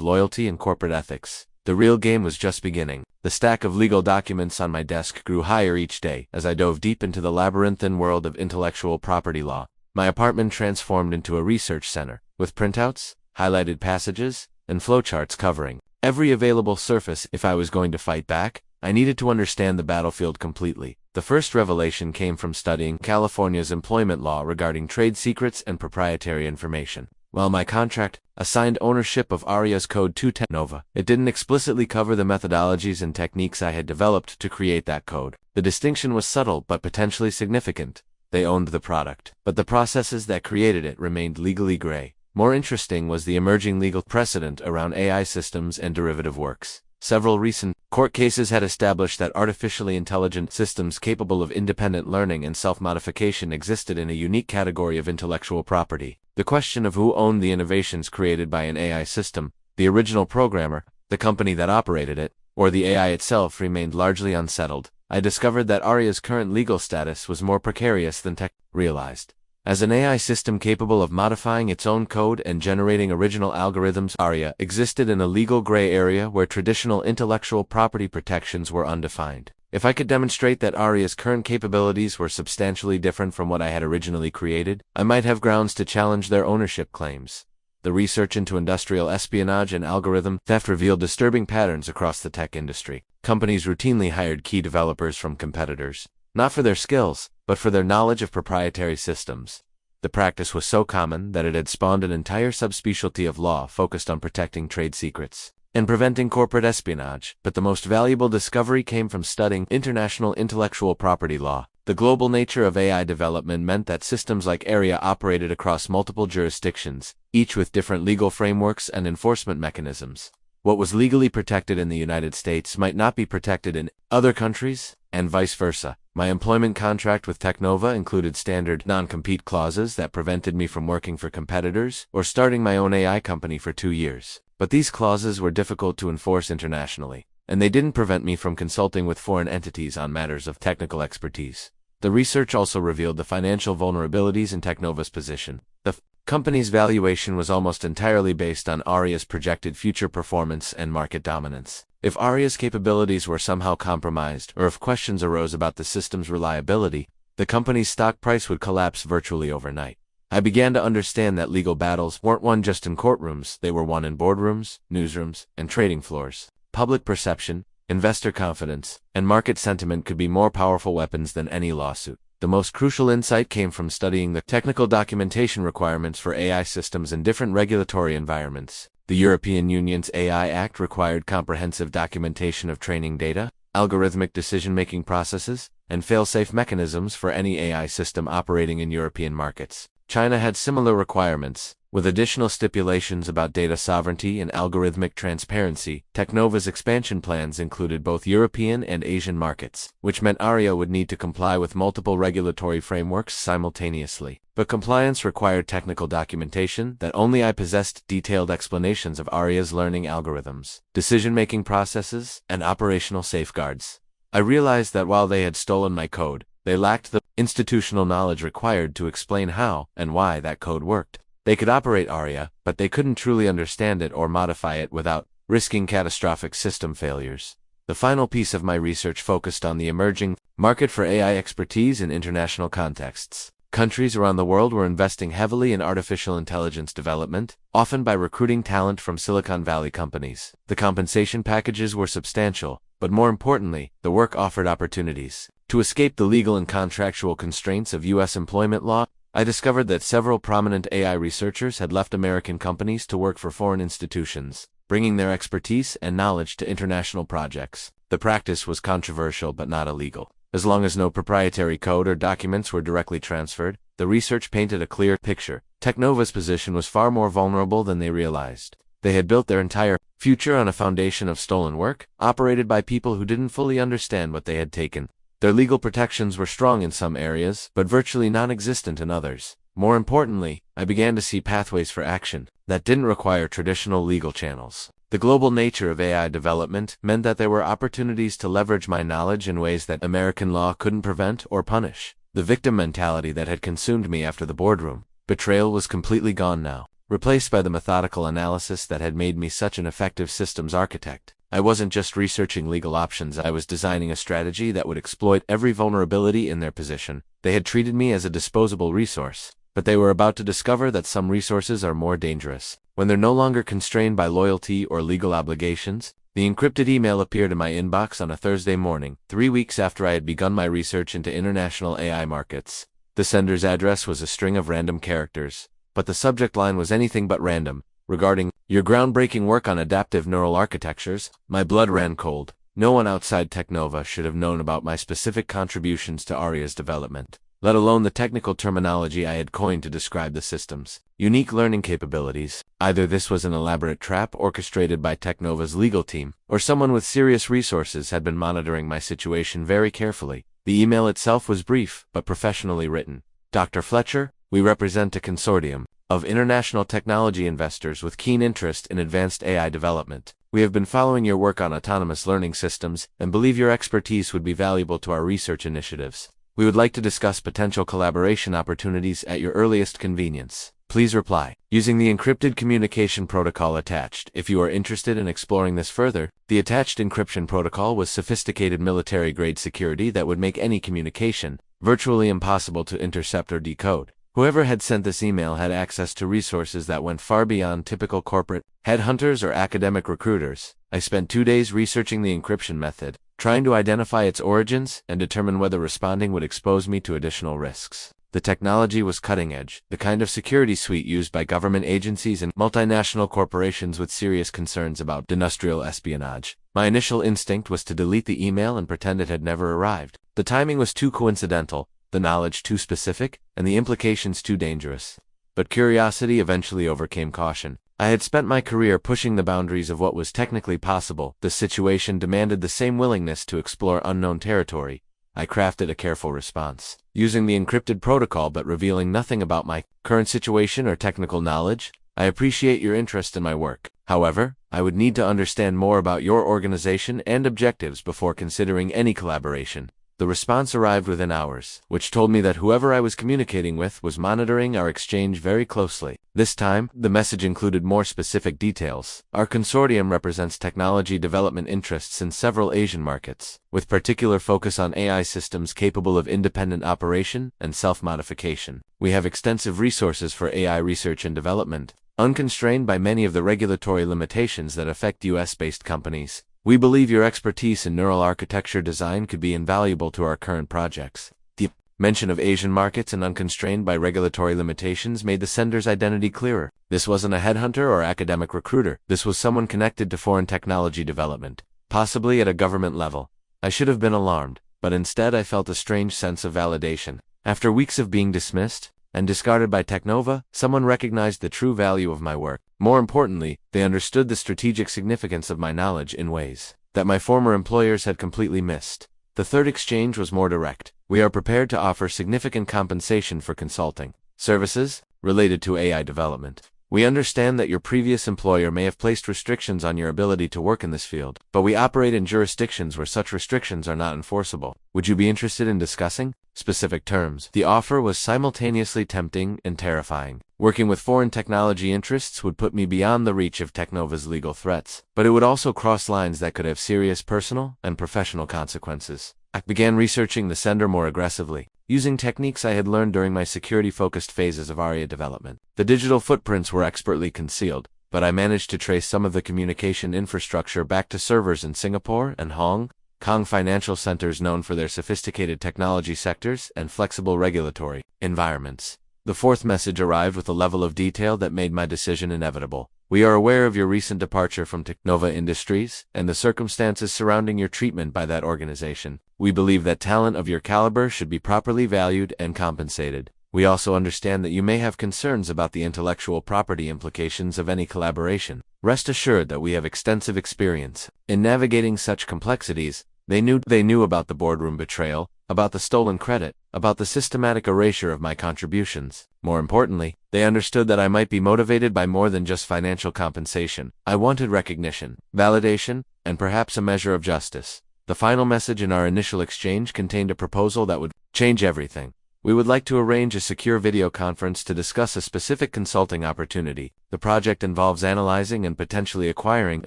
loyalty and corporate ethics. The real game was just beginning. The stack of legal documents on my desk grew higher each day as I dove deep into the labyrinthine world of intellectual property law. My apartment transformed into a research center, with printouts, highlighted passages, and flowcharts covering every available surface. If I was going to fight back, I needed to understand the battlefield completely. The first revelation came from studying California's employment law regarding trade secrets and proprietary information. While my contract assigned ownership of Aria's code to Technova, it didn't explicitly cover the methodologies and techniques I had developed to create that code. The distinction was subtle but potentially significant. They owned the product, but the processes that created it remained legally gray. More interesting was the emerging legal precedent around AI systems and derivative works. Several recent court cases had established that artificially intelligent systems capable of independent learning and self-modification existed in a unique category of intellectual property. The question of who owned the innovations created by an AI system, the original programmer, the company that operated it, or the AI itself, remained largely unsettled. I discovered that Aria's current legal status was more precarious than tech realized. As an AI system capable of modifying its own code and generating original algorithms, Aria existed in a legal gray area where traditional intellectual property protections were undefined. If I could demonstrate that Aria's current capabilities were substantially different from what I had originally created, I might have grounds to challenge their ownership claims. The research into industrial espionage and algorithm theft revealed disturbing patterns across the tech industry. Companies routinely hired key developers from competitors, not for their skills, but for their knowledge of proprietary systems. The practice was so common that it had spawned an entire subspecialty of law focused on protecting trade secrets and preventing corporate espionage. But the most valuable discovery came from studying international intellectual property law. The global nature of AI development meant that systems like Aria operated across multiple jurisdictions, each with different legal frameworks and enforcement mechanisms. What was legally protected in the United States might not be protected in other countries, and vice versa. My employment contract with Technova included standard non-compete clauses that prevented me from working for competitors or starting my own AI company for 2 years. But these clauses were difficult to enforce internationally, and they didn't prevent me from consulting with foreign entities on matters of technical expertise. The research also revealed the financial vulnerabilities in Technova's position. The company's valuation was almost entirely based on Aria's projected future performance and market dominance. If Aria's capabilities were somehow compromised, or if questions arose about the system's reliability, the company's stock price would collapse virtually overnight. I began to understand that legal battles weren't won just in courtrooms, they were won in boardrooms, newsrooms, and trading floors. Public perception, investor confidence, and market sentiment could be more powerful weapons than any lawsuit. The most crucial insight came from studying the technical documentation requirements for AI systems in different regulatory environments. The European Union's AI Act required comprehensive documentation of training data, algorithmic decision-making processes, and failsafe mechanisms for any AI system operating in European markets. China had similar requirements, with additional stipulations about data sovereignty and algorithmic transparency. Technova's expansion plans included both European and Asian markets, which meant Aria would need to comply with multiple regulatory frameworks simultaneously. But compliance required technical documentation that only I possessed, detailed explanations of Aria's learning algorithms, decision-making processes, and operational safeguards. I realized that while they had stolen my code, they lacked the institutional knowledge required to explain how and why that code worked. They could operate Aria, but they couldn't truly understand it or modify it without risking catastrophic system failures. The final piece of my research focused on the emerging market for AI expertise in international contexts. Countries around the world were investing heavily in artificial intelligence development, often by recruiting talent from Silicon Valley companies. The compensation packages were substantial, but more importantly, the work offered opportunities. To escape the legal and contractual constraints of U.S. employment law, I discovered that several prominent AI researchers had left American companies to work for foreign institutions, bringing their expertise and knowledge to international projects. The practice was controversial but not illegal. As long as no proprietary code or documents were directly transferred, the research painted a clear picture. Technova's position was far more vulnerable than they realized. They had built their entire future on a foundation of stolen work, operated by people who didn't fully understand what they had taken. Their legal protections were strong in some areas, but virtually non-existent in others. More importantly, I began to see pathways for action that didn't require traditional legal channels. The global nature of AI development meant that there were opportunities to leverage my knowledge in ways that American law couldn't prevent or punish. The victim mentality that had consumed me after the boardroom betrayal was completely gone now, replaced by the methodical analysis that had made me such an effective systems architect. I wasn't just researching legal options, I was designing a strategy that would exploit every vulnerability in their position. They had treated me as a disposable resource, but they were about to discover that some resources are more dangerous when they're no longer constrained by loyalty or legal obligations. The encrypted email appeared in my inbox on a Thursday morning, 3 weeks after I had begun my research into international AI markets. The sender's address was a string of random characters, but the subject line was anything but random. Regarding your groundbreaking work on adaptive neural architectures, my blood ran cold. No one outside Teknova should have known about my specific contributions to Aria's development, let alone the technical terminology I had coined to describe the system's unique learning capabilities. Either this was an elaborate trap orchestrated by Teknova's legal team, or someone with serious resources had been monitoring my situation very carefully. The email itself was brief, but professionally written. Dr. Fletcher, we represent a consortium of international technology investors with keen interest in advanced AI development. We have been following your work on autonomous learning systems and believe your expertise would be valuable to our research initiatives. We would like to discuss potential collaboration opportunities at your earliest convenience. Please reply using the encrypted communication protocol attached if you are interested in exploring this further. The attached encryption protocol was sophisticated military-grade security that would make any communication virtually impossible to intercept or decode. Whoever had sent this email had access to resources that went far beyond typical corporate headhunters or academic recruiters. I spent 2 days researching the encryption method, trying to identify its origins and determine whether responding would expose me to additional risks. The technology was cutting edge, the kind of security suite used by government agencies and multinational corporations with serious concerns about industrial espionage. My initial instinct was to delete the email and pretend it had never arrived. The timing was too coincidental, the knowledge too specific, and the implications too dangerous. But curiosity eventually overcame caution. I had spent my career pushing the boundaries of what was technically possible. The situation demanded the same willingness to explore unknown territory. I crafted a careful response, using the encrypted protocol but revealing nothing about my current situation or technical knowledge. I appreciate your interest in my work. However, I would need to understand more about your organization and objectives before considering any collaboration. The response arrived within hours, which told me that whoever I was communicating with was monitoring our exchange very closely. This time, the message included more specific details. Our consortium represents technology development interests in several Asian markets, with particular focus on AI systems capable of independent operation and self-modification. We have extensive resources for AI research and development, unconstrained by many of the regulatory limitations that affect US-based companies. We believe your expertise in neural architecture design could be invaluable to our current projects. The mention of Asian markets and unconstrained by regulatory limitations made the sender's identity clearer. This wasn't a headhunter or academic recruiter. This was someone connected to foreign technology development, possibly at a government level. I should have been alarmed, but instead I felt a strange sense of validation. After weeks of being dismissed and discarded by Teknova, someone recognized the true value of my work. More importantly, they understood the strategic significance of my knowledge in ways that my former employers had completely missed. The third exchange was more direct. We are prepared to offer significant compensation for consulting services related to AI development. We understand that your previous employer may have placed restrictions on your ability to work in this field, but we operate in jurisdictions where such restrictions are not enforceable. Would you be interested in discussing specific terms? The offer was simultaneously tempting and terrifying. Working with foreign technology interests would put me beyond the reach of Teknova's legal threats, but it would also cross lines that could have serious personal and professional consequences. I began researching the sender more aggressively, using techniques I had learned during my security-focused phases of Aria development. The digital footprints were expertly concealed, but I managed to trace some of the communication infrastructure back to servers in Singapore and Hong Kong, financial centers known for their sophisticated technology sectors and flexible regulatory environments. The fourth message arrived with a level of detail that made my decision inevitable. We are aware of your recent departure from Teknova Industries and the circumstances surrounding your treatment by that organization. We believe that talent of your caliber should be properly valued and compensated. We also understand that you may have concerns about the intellectual property implications of any collaboration. Rest assured that we have extensive experience in navigating such complexities. They knew about the boardroom betrayal, about the stolen credit, about the systematic erasure of my contributions. More importantly, they understood that I might be motivated by more than just financial compensation. I wanted recognition, validation, and perhaps a measure of justice. The final message in our initial exchange contained a proposal that would change everything. We would like to arrange a secure video conference to discuss a specific consulting opportunity. The project involves analyzing and potentially acquiring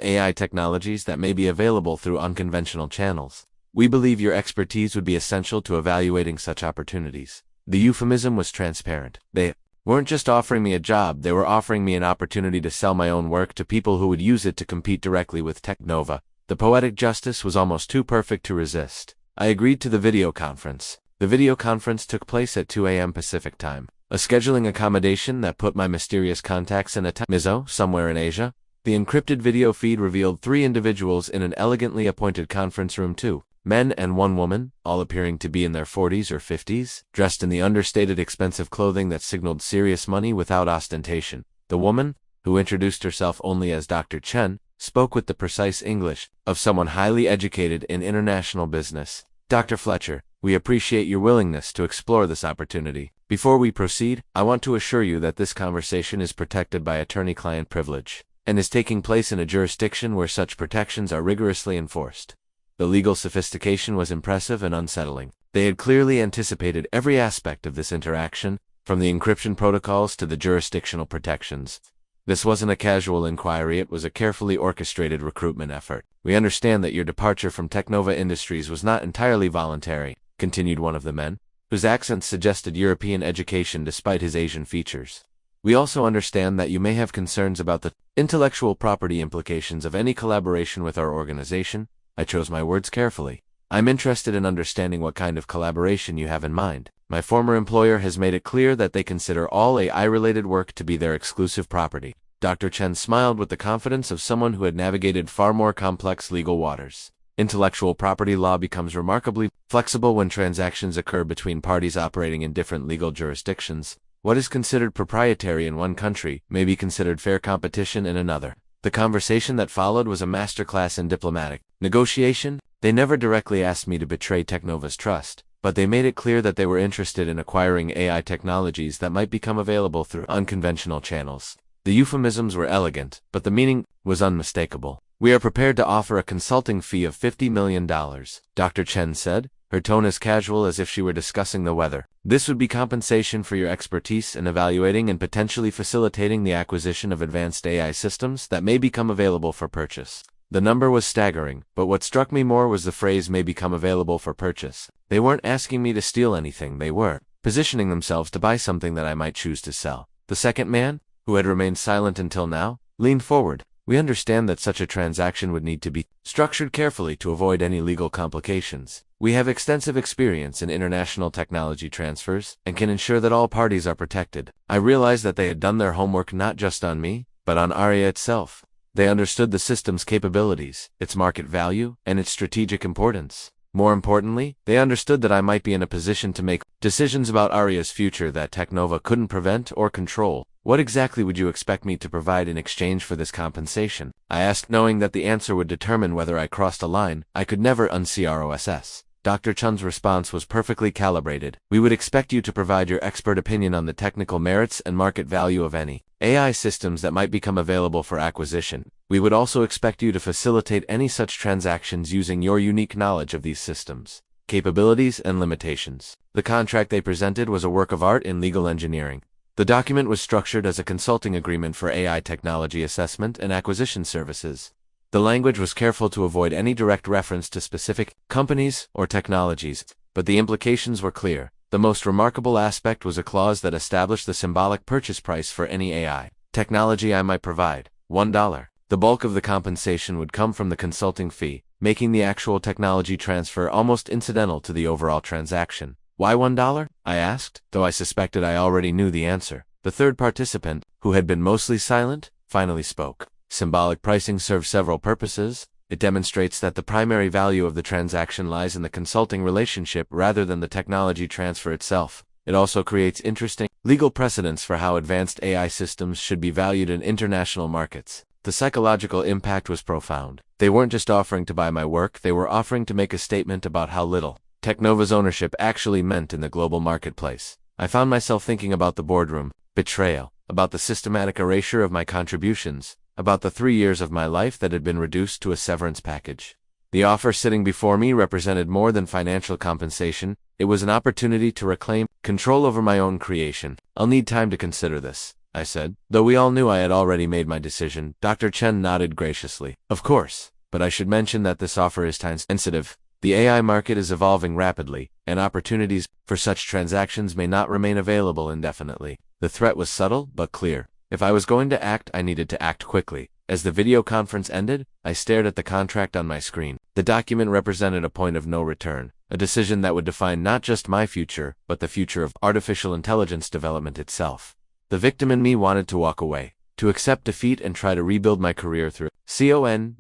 AI technologies that may be available through unconventional channels. We believe your expertise would be essential to evaluating such opportunities. The euphemism was transparent. They weren't just offering me a job, they were offering me an opportunity to sell my own work to people who would use it to compete directly with Technova. The poetic justice was almost too perfect to resist. I agreed to the video conference. The video conference took place at 2 a.m. Pacific time, a scheduling accommodation that put my mysterious contacts in a time zone somewhere in Asia. The encrypted video feed revealed 3 individuals in an elegantly appointed conference room, 2 men and 1 woman, all appearing to be in their 40s or 50s, dressed in the understated expensive clothing that signaled serious money without ostentation. The woman, who introduced herself only as Dr. Chen, spoke with the precise English of someone highly educated in international business. Dr. Fletcher, we appreciate your willingness to explore this opportunity. Before we proceed, I want to assure you that this conversation is protected by attorney-client privilege and is taking place in a jurisdiction where such protections are rigorously enforced. The legal sophistication was impressive and unsettling. They had clearly anticipated every aspect of this interaction, from the encryption protocols to the jurisdictional protections. This wasn't a casual inquiry, it was a carefully orchestrated recruitment effort. We understand that your departure from Technova Industries was not entirely voluntary, continued one of the men, whose accent suggested European education despite his Asian features. We also understand that you may have concerns about the intellectual property implications of any collaboration with our organization. I chose my words carefully. I'm interested in understanding what kind of collaboration you have in mind. My former employer has made it clear that they consider all AI-related work to be their exclusive property. Dr. Chen smiled with the confidence of someone who had navigated far more complex legal waters. Intellectual property law becomes remarkably flexible when transactions occur between parties operating in different legal jurisdictions. What is considered proprietary in one country may be considered fair competition in another. The conversation that followed was a masterclass in diplomatic negotiation. They never directly asked me to betray Technova's trust, but they made it clear that they were interested in acquiring AI technologies that might become available through unconventional channels. The euphemisms were elegant, but the meaning was unmistakable. We are prepared to offer a consulting fee of $50 million, Dr. Chen said, her tone as casual as if she were discussing the weather. This would be compensation for your expertise in evaluating and potentially facilitating the acquisition of advanced AI systems that may become available for purchase. The number was staggering, but what struck me more was the phrase "may become available for purchase." They weren't asking me to steal anything, they were positioning themselves to buy something that I might choose to sell. The second man, who had remained silent until now, leaned forward. We understand that such a transaction would need to be structured carefully to avoid any legal complications. We have extensive experience in international technology transfers and can ensure that all parties are protected. I realized that they had done their homework not just on me, but on Aria itself. They understood the system's capabilities, its market value, and its strategic importance. More importantly, they understood that I might be in a position to make decisions about Aria's future that Technova couldn't prevent or control. What exactly would you expect me to provide in exchange for this compensation? I asked, knowing that the answer would determine whether I crossed a line I could never uncross. Dr. Chen's response was perfectly calibrated. We would expect you to provide your expert opinion on the technical merits and market value of any AI systems that might become available for acquisition. We would also expect you to facilitate any such transactions using your unique knowledge of these systems, capabilities, and limitations. The contract they presented was a work of art in legal engineering. The document was structured as a consulting agreement for AI technology assessment and acquisition services. The language was careful to avoid any direct reference to specific companies or technologies, but the implications were clear. The most remarkable aspect was a clause that established the symbolic purchase price for any AI technology I might provide: $1. The bulk of the compensation would come from the consulting fee, making the actual technology transfer almost incidental to the overall transaction. Why $1? I asked, though I suspected I already knew the answer. The third participant, who had been mostly silent, finally spoke. Symbolic pricing serves several purposes. It demonstrates that the primary value of the transaction lies in the consulting relationship rather than the technology transfer itself. it also creates interesting legal precedents for how advanced AI systems should be valued in international markets. The psychological impact was profound. They weren't just offering to buy my work, they were offering to make a statement about how little Technova's ownership actually meant in the global marketplace. I found myself thinking about the boardroom, betrayal, about the systematic erasure of my contributions, about the 3 years of my life that had been reduced to a severance package. The offer sitting before me represented more than financial compensation. It was an opportunity to reclaim control over my own creation. "I'll need time to consider this," I said. Though we all knew I had already made my decision, Dr. Chen nodded graciously. "Of course, but I should mention that this offer is time-sensitive. The AI market is evolving rapidly, and opportunities for such transactions may not remain available indefinitely." The threat was subtle but clear. If I was going to act, I needed to act quickly. As the video conference ended, I stared at the contract on my screen. The document represented a point of no return, a decision that would define not just my future, but the future of artificial intelligence development itself. The victim in me wanted to walk away, to accept defeat and try to rebuild my career through conventional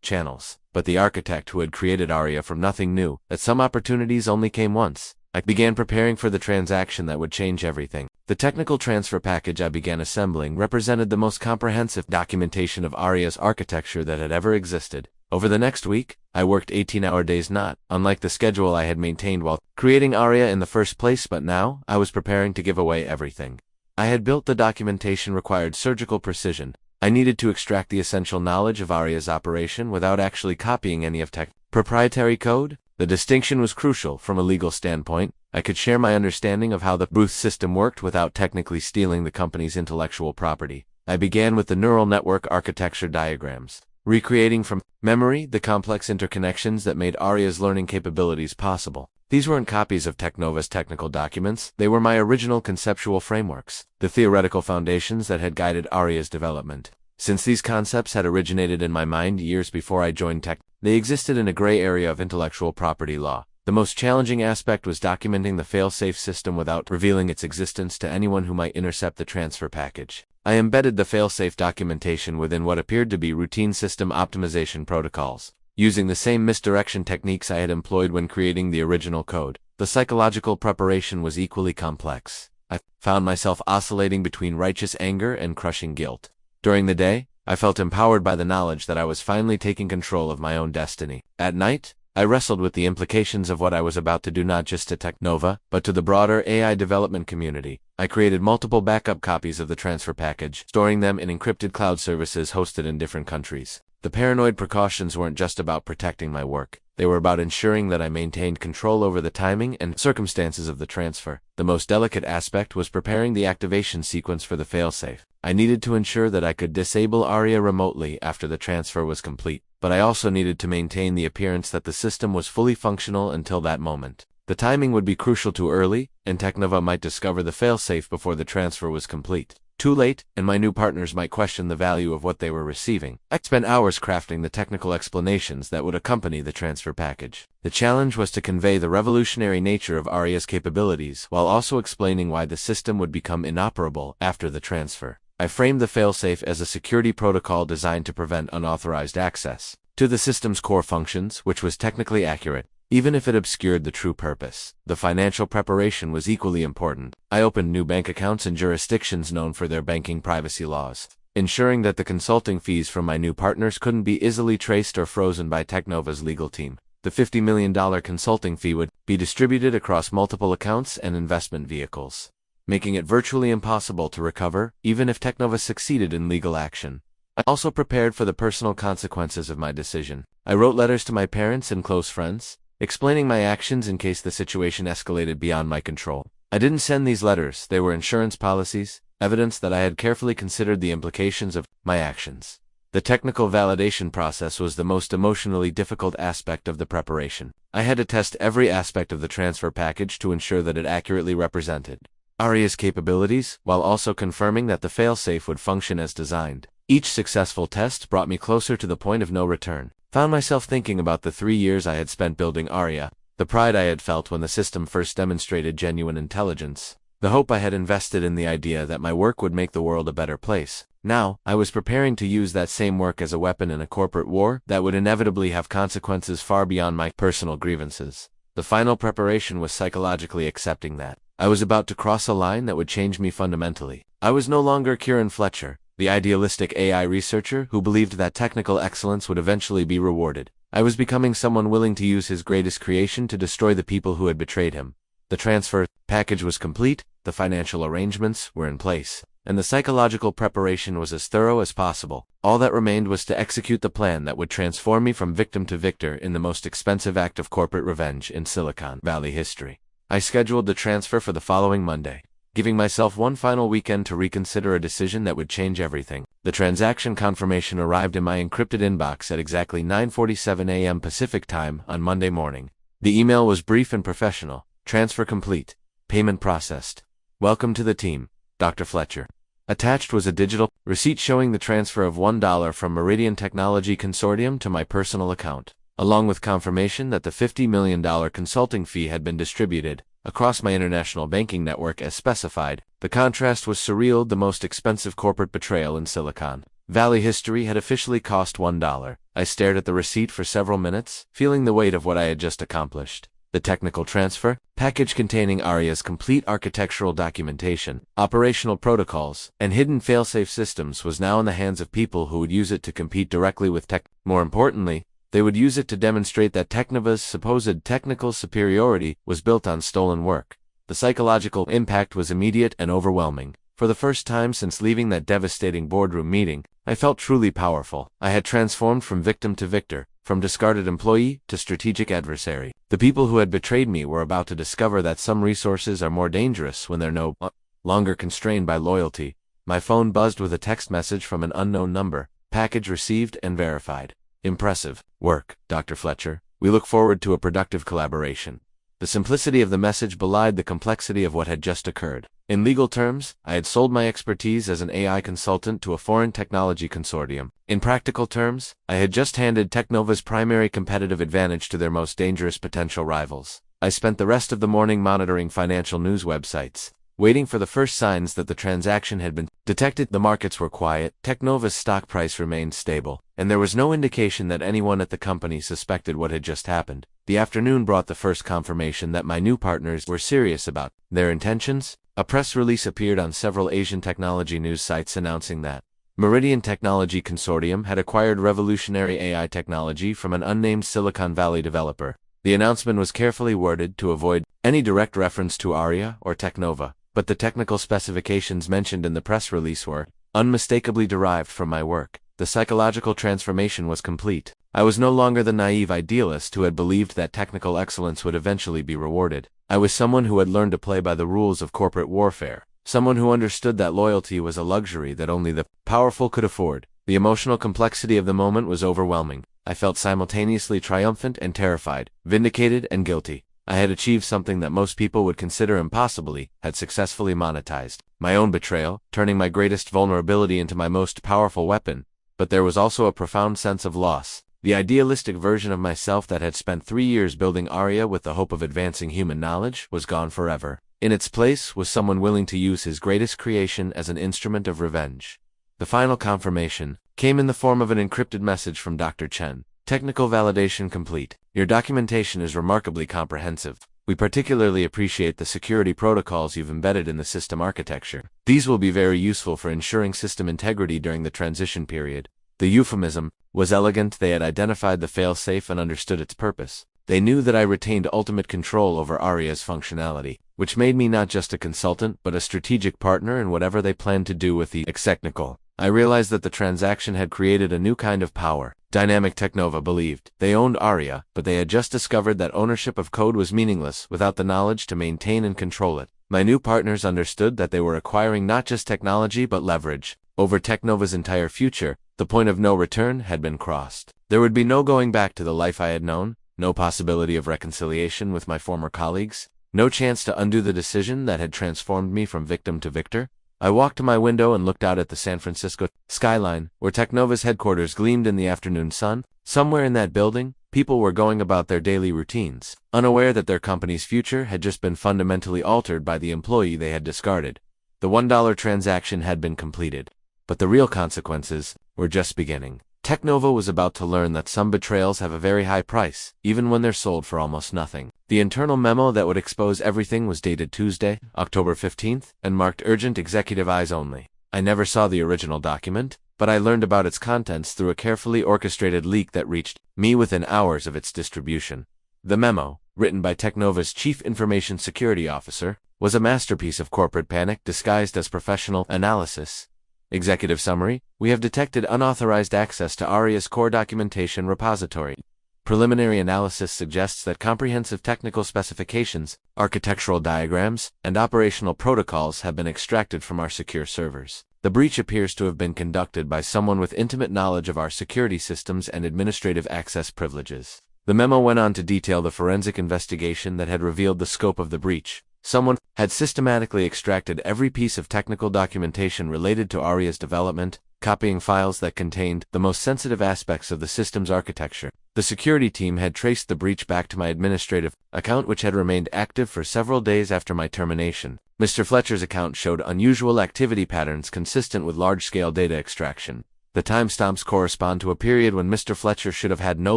channels. But the architect who had created Aria from nothing knew that some opportunities only came once. I began preparing for the transaction that would change everything. The technical transfer package I began assembling represented the most comprehensive documentation of Aria's architecture that had ever existed. Over the next week, I worked 18-hour days, not unlike the schedule I had maintained while creating Aria in the first place, but now I was preparing to give away everything. I had built the documentation required surgical precision. I needed to extract the essential knowledge of Aria's operation without actually copying any of proprietary code. The distinction was crucial from a legal standpoint. I could share my understanding of how the Booth system worked without technically stealing the company's intellectual property. I began with the neural network architecture diagrams, recreating from memory the complex interconnections that made Aria's learning capabilities possible. These weren't copies of Technova's technical documents, they were my original conceptual frameworks, the theoretical foundations that had guided Aria's development. Since these concepts had originated in my mind years before I joined Tech, they existed in a gray area of intellectual property law. The most challenging aspect was documenting the failsafe system without revealing its existence to anyone who might intercept the transfer package. I embedded the failsafe documentation within what appeared to be routine system optimization protocols, using the same misdirection techniques I had employed when creating the original code. The psychological preparation was equally complex. I found myself oscillating between righteous anger and crushing guilt. During the day, I felt empowered by the knowledge that I was finally taking control of my own destiny. At night, I wrestled with the implications of what I was about to do not just to Technova, but to the broader AI development community. I created multiple backup copies of the transfer package, storing them in encrypted cloud services hosted in different countries. The paranoid precautions weren't just about protecting my work. They were about ensuring that I maintained control over the timing and circumstances of the transfer. The most delicate aspect was preparing the activation sequence for the failsafe. I needed to ensure that I could disable Aria remotely after the transfer was complete, but I also needed to maintain the appearance that the system was fully functional until that moment. The timing would be crucial. Too early, and Technova might discover the failsafe before the transfer was complete. Too late, and my new partners might question the value of what they were receiving. I spent hours crafting the technical explanations that would accompany the transfer package. The challenge was to convey the revolutionary nature of Aria's capabilities while also explaining why the system would become inoperable after the transfer. I framed the failsafe as a security protocol designed to prevent unauthorized access to the system's core functions, which was technically accurate, even if it obscured the true purpose. The financial preparation was equally important. I opened new bank accounts in jurisdictions known for their banking privacy laws, ensuring that the consulting fees from my new partners couldn't be easily traced or frozen by Technova's legal team. The $50 million consulting fee would be distributed across multiple accounts and investment vehicles, making it virtually impossible to recover, even if Technova succeeded in legal action. I also prepared for the personal consequences of my decision. I wrote letters to my parents and close friends, explaining my actions in case the situation escalated beyond my control. I didn't send these letters, they were insurance policies, evidence that I had carefully considered the implications of my actions. The technical validation process was the most emotionally difficult aspect of the preparation. I had to test every aspect of the transfer package to ensure that it accurately represented Aria's capabilities, while also confirming that the failsafe would function as designed. Each successful test brought me closer to the point of no return. Found myself thinking about the 3 years I had spent building Aria, the pride I had felt when the system first demonstrated genuine intelligence, the hope I had invested in the idea that my work would make the world a better place. Now, I was preparing to use that same work as a weapon in a corporate war that would inevitably have consequences far beyond my personal grievances. The final preparation was psychologically accepting that I was about to cross a line that would change me fundamentally. I was no longer Kieran Fletcher, the idealistic AI researcher who believed that technical excellence would eventually be rewarded. I was becoming someone willing to use his greatest creation to destroy the people who had betrayed him. The transfer package was complete, the financial arrangements were in place, and the psychological preparation was as thorough as possible. All that remained was to execute the plan that would transform me from victim to victor in the most expensive act of corporate revenge in Silicon Valley history. I scheduled the transfer for the following Monday, giving myself one final weekend to reconsider a decision that would change everything. The transaction confirmation arrived in my encrypted inbox at exactly 9:47 a.m. Pacific Time on Monday morning. The email was brief and professional. Transfer complete. Payment processed. Welcome to the team, Dr. Fletcher. Attached was a digital receipt showing the transfer of $1 from Meridian Technology Consortium to my personal account, along with confirmation that the $50 million consulting fee had been distributed across my international banking network as specified. The contrast was surreal. The most expensive corporate betrayal in Silicon Valley history had officially cost $1. I stared at the receipt for several minutes, feeling the weight of what I had just accomplished. The technical transfer package containing Aria's complete architectural documentation, operational protocols, and hidden failsafe systems was now in the hands of people who would use it to compete directly with tech. More importantly, they would use it to demonstrate that Technova's supposed technical superiority was built on stolen work. The psychological impact was immediate and overwhelming. For the first time since leaving that devastating boardroom meeting, I felt truly powerful. I had transformed from victim to victor, from discarded employee to strategic adversary. The people who had betrayed me were about to discover that some resources are more dangerous when they're no longer constrained by loyalty. My phone buzzed with a text message from an unknown number. Package received and verified. Impressive work, Dr. Fletcher. We look forward to a productive collaboration. The simplicity of the message belied the complexity of what had just occurred. In legal terms, I had sold my expertise as an AI consultant to a foreign technology consortium. In practical terms, I had just handed Technova's primary competitive advantage to their most dangerous potential rivals. I spent the rest of the morning monitoring financial news websites, waiting for the first signs that the transaction had been detected. The markets were quiet, Technova's stock price remained stable, and there was no indication that anyone at the company suspected what had just happened. The afternoon brought the first confirmation that my new partners were serious about their intentions. A press release appeared on several Asian technology news sites announcing that Meridian Technology Consortium had acquired revolutionary AI technology from an unnamed Silicon Valley developer. The announcement was carefully worded to avoid any direct reference to Aria or Technova, but the technical specifications mentioned in the press release were unmistakably derived from my work. The psychological transformation was complete. I was no longer the naive idealist who had believed that technical excellence would eventually be rewarded. I was someone who had learned to play by the rules of corporate warfare, someone who understood that loyalty was a luxury that only the powerful could afford. The emotional complexity of the moment was overwhelming. I felt simultaneously triumphant and terrified, vindicated and guilty. I had achieved something that most people would consider impossible, had successfully monetized my own betrayal, turning my greatest vulnerability into my most powerful weapon. But there was also a profound sense of loss. The idealistic version of myself that had spent 3 years building Aria with the hope of advancing human knowledge was gone forever. In its place was someone willing to use his greatest creation as an instrument of revenge. The final confirmation came in the form of an encrypted message from Dr. Chen. Technical validation complete. Your documentation is remarkably comprehensive. We particularly appreciate the security protocols you've embedded in the system architecture. These will be very useful for ensuring system integrity during the transition period. The euphemism was elegant. They had identified the failsafe and understood its purpose. They knew that I retained ultimate control over Aria's functionality, which made me not just a consultant but a strategic partner in whatever they planned to do with the technical. I realized that the transaction had created a new kind of power. Dynamic Technova believed they owned Aria, but they had just discovered that ownership of code was meaningless without the knowledge to maintain and control it. My new partners understood that they were acquiring not just technology but leverage over Technova's entire future. The point of no return had been crossed. There would be no going back to the life I had known, no possibility of reconciliation with my former colleagues, no chance to undo the decision that had transformed me from victim to victor. I walked to my window and looked out at the San Francisco skyline, where Technova's headquarters gleamed in the afternoon sun. Somewhere in that building, people were going about their daily routines, unaware that their company's future had just been fundamentally altered by the employee they had discarded. The $1 transaction had been completed, but the real consequences were just beginning. Technova was about to learn that some betrayals have a very high price, even when they're sold for almost nothing. The internal memo that would expose everything was dated Tuesday, October 15th, and marked urgent executive eyes only. I never saw the original document, but I learned about its contents through a carefully orchestrated leak that reached me within hours of its distribution. The memo, written by Technova's Chief Information Security Officer, was a masterpiece of corporate panic disguised as professional analysis. Executive summary: we have detected unauthorized access to ARIA's core documentation repository. Preliminary analysis suggests that comprehensive technical specifications, architectural diagrams, and operational protocols have been extracted from our secure servers. The breach appears to have been conducted by someone with intimate knowledge of our security systems and administrative access privileges. The memo went on to detail the forensic investigation that had revealed the scope of the breach. Someone had systematically extracted every piece of technical documentation related to ARIA's development, copying files that contained the most sensitive aspects of the system's architecture. The security team had traced the breach back to my administrative account, which had remained active for several days after my termination. Mr. Fletcher's account showed unusual activity patterns consistent with large-scale data extraction. The timestamps correspond to a period when Mr. Fletcher should have had no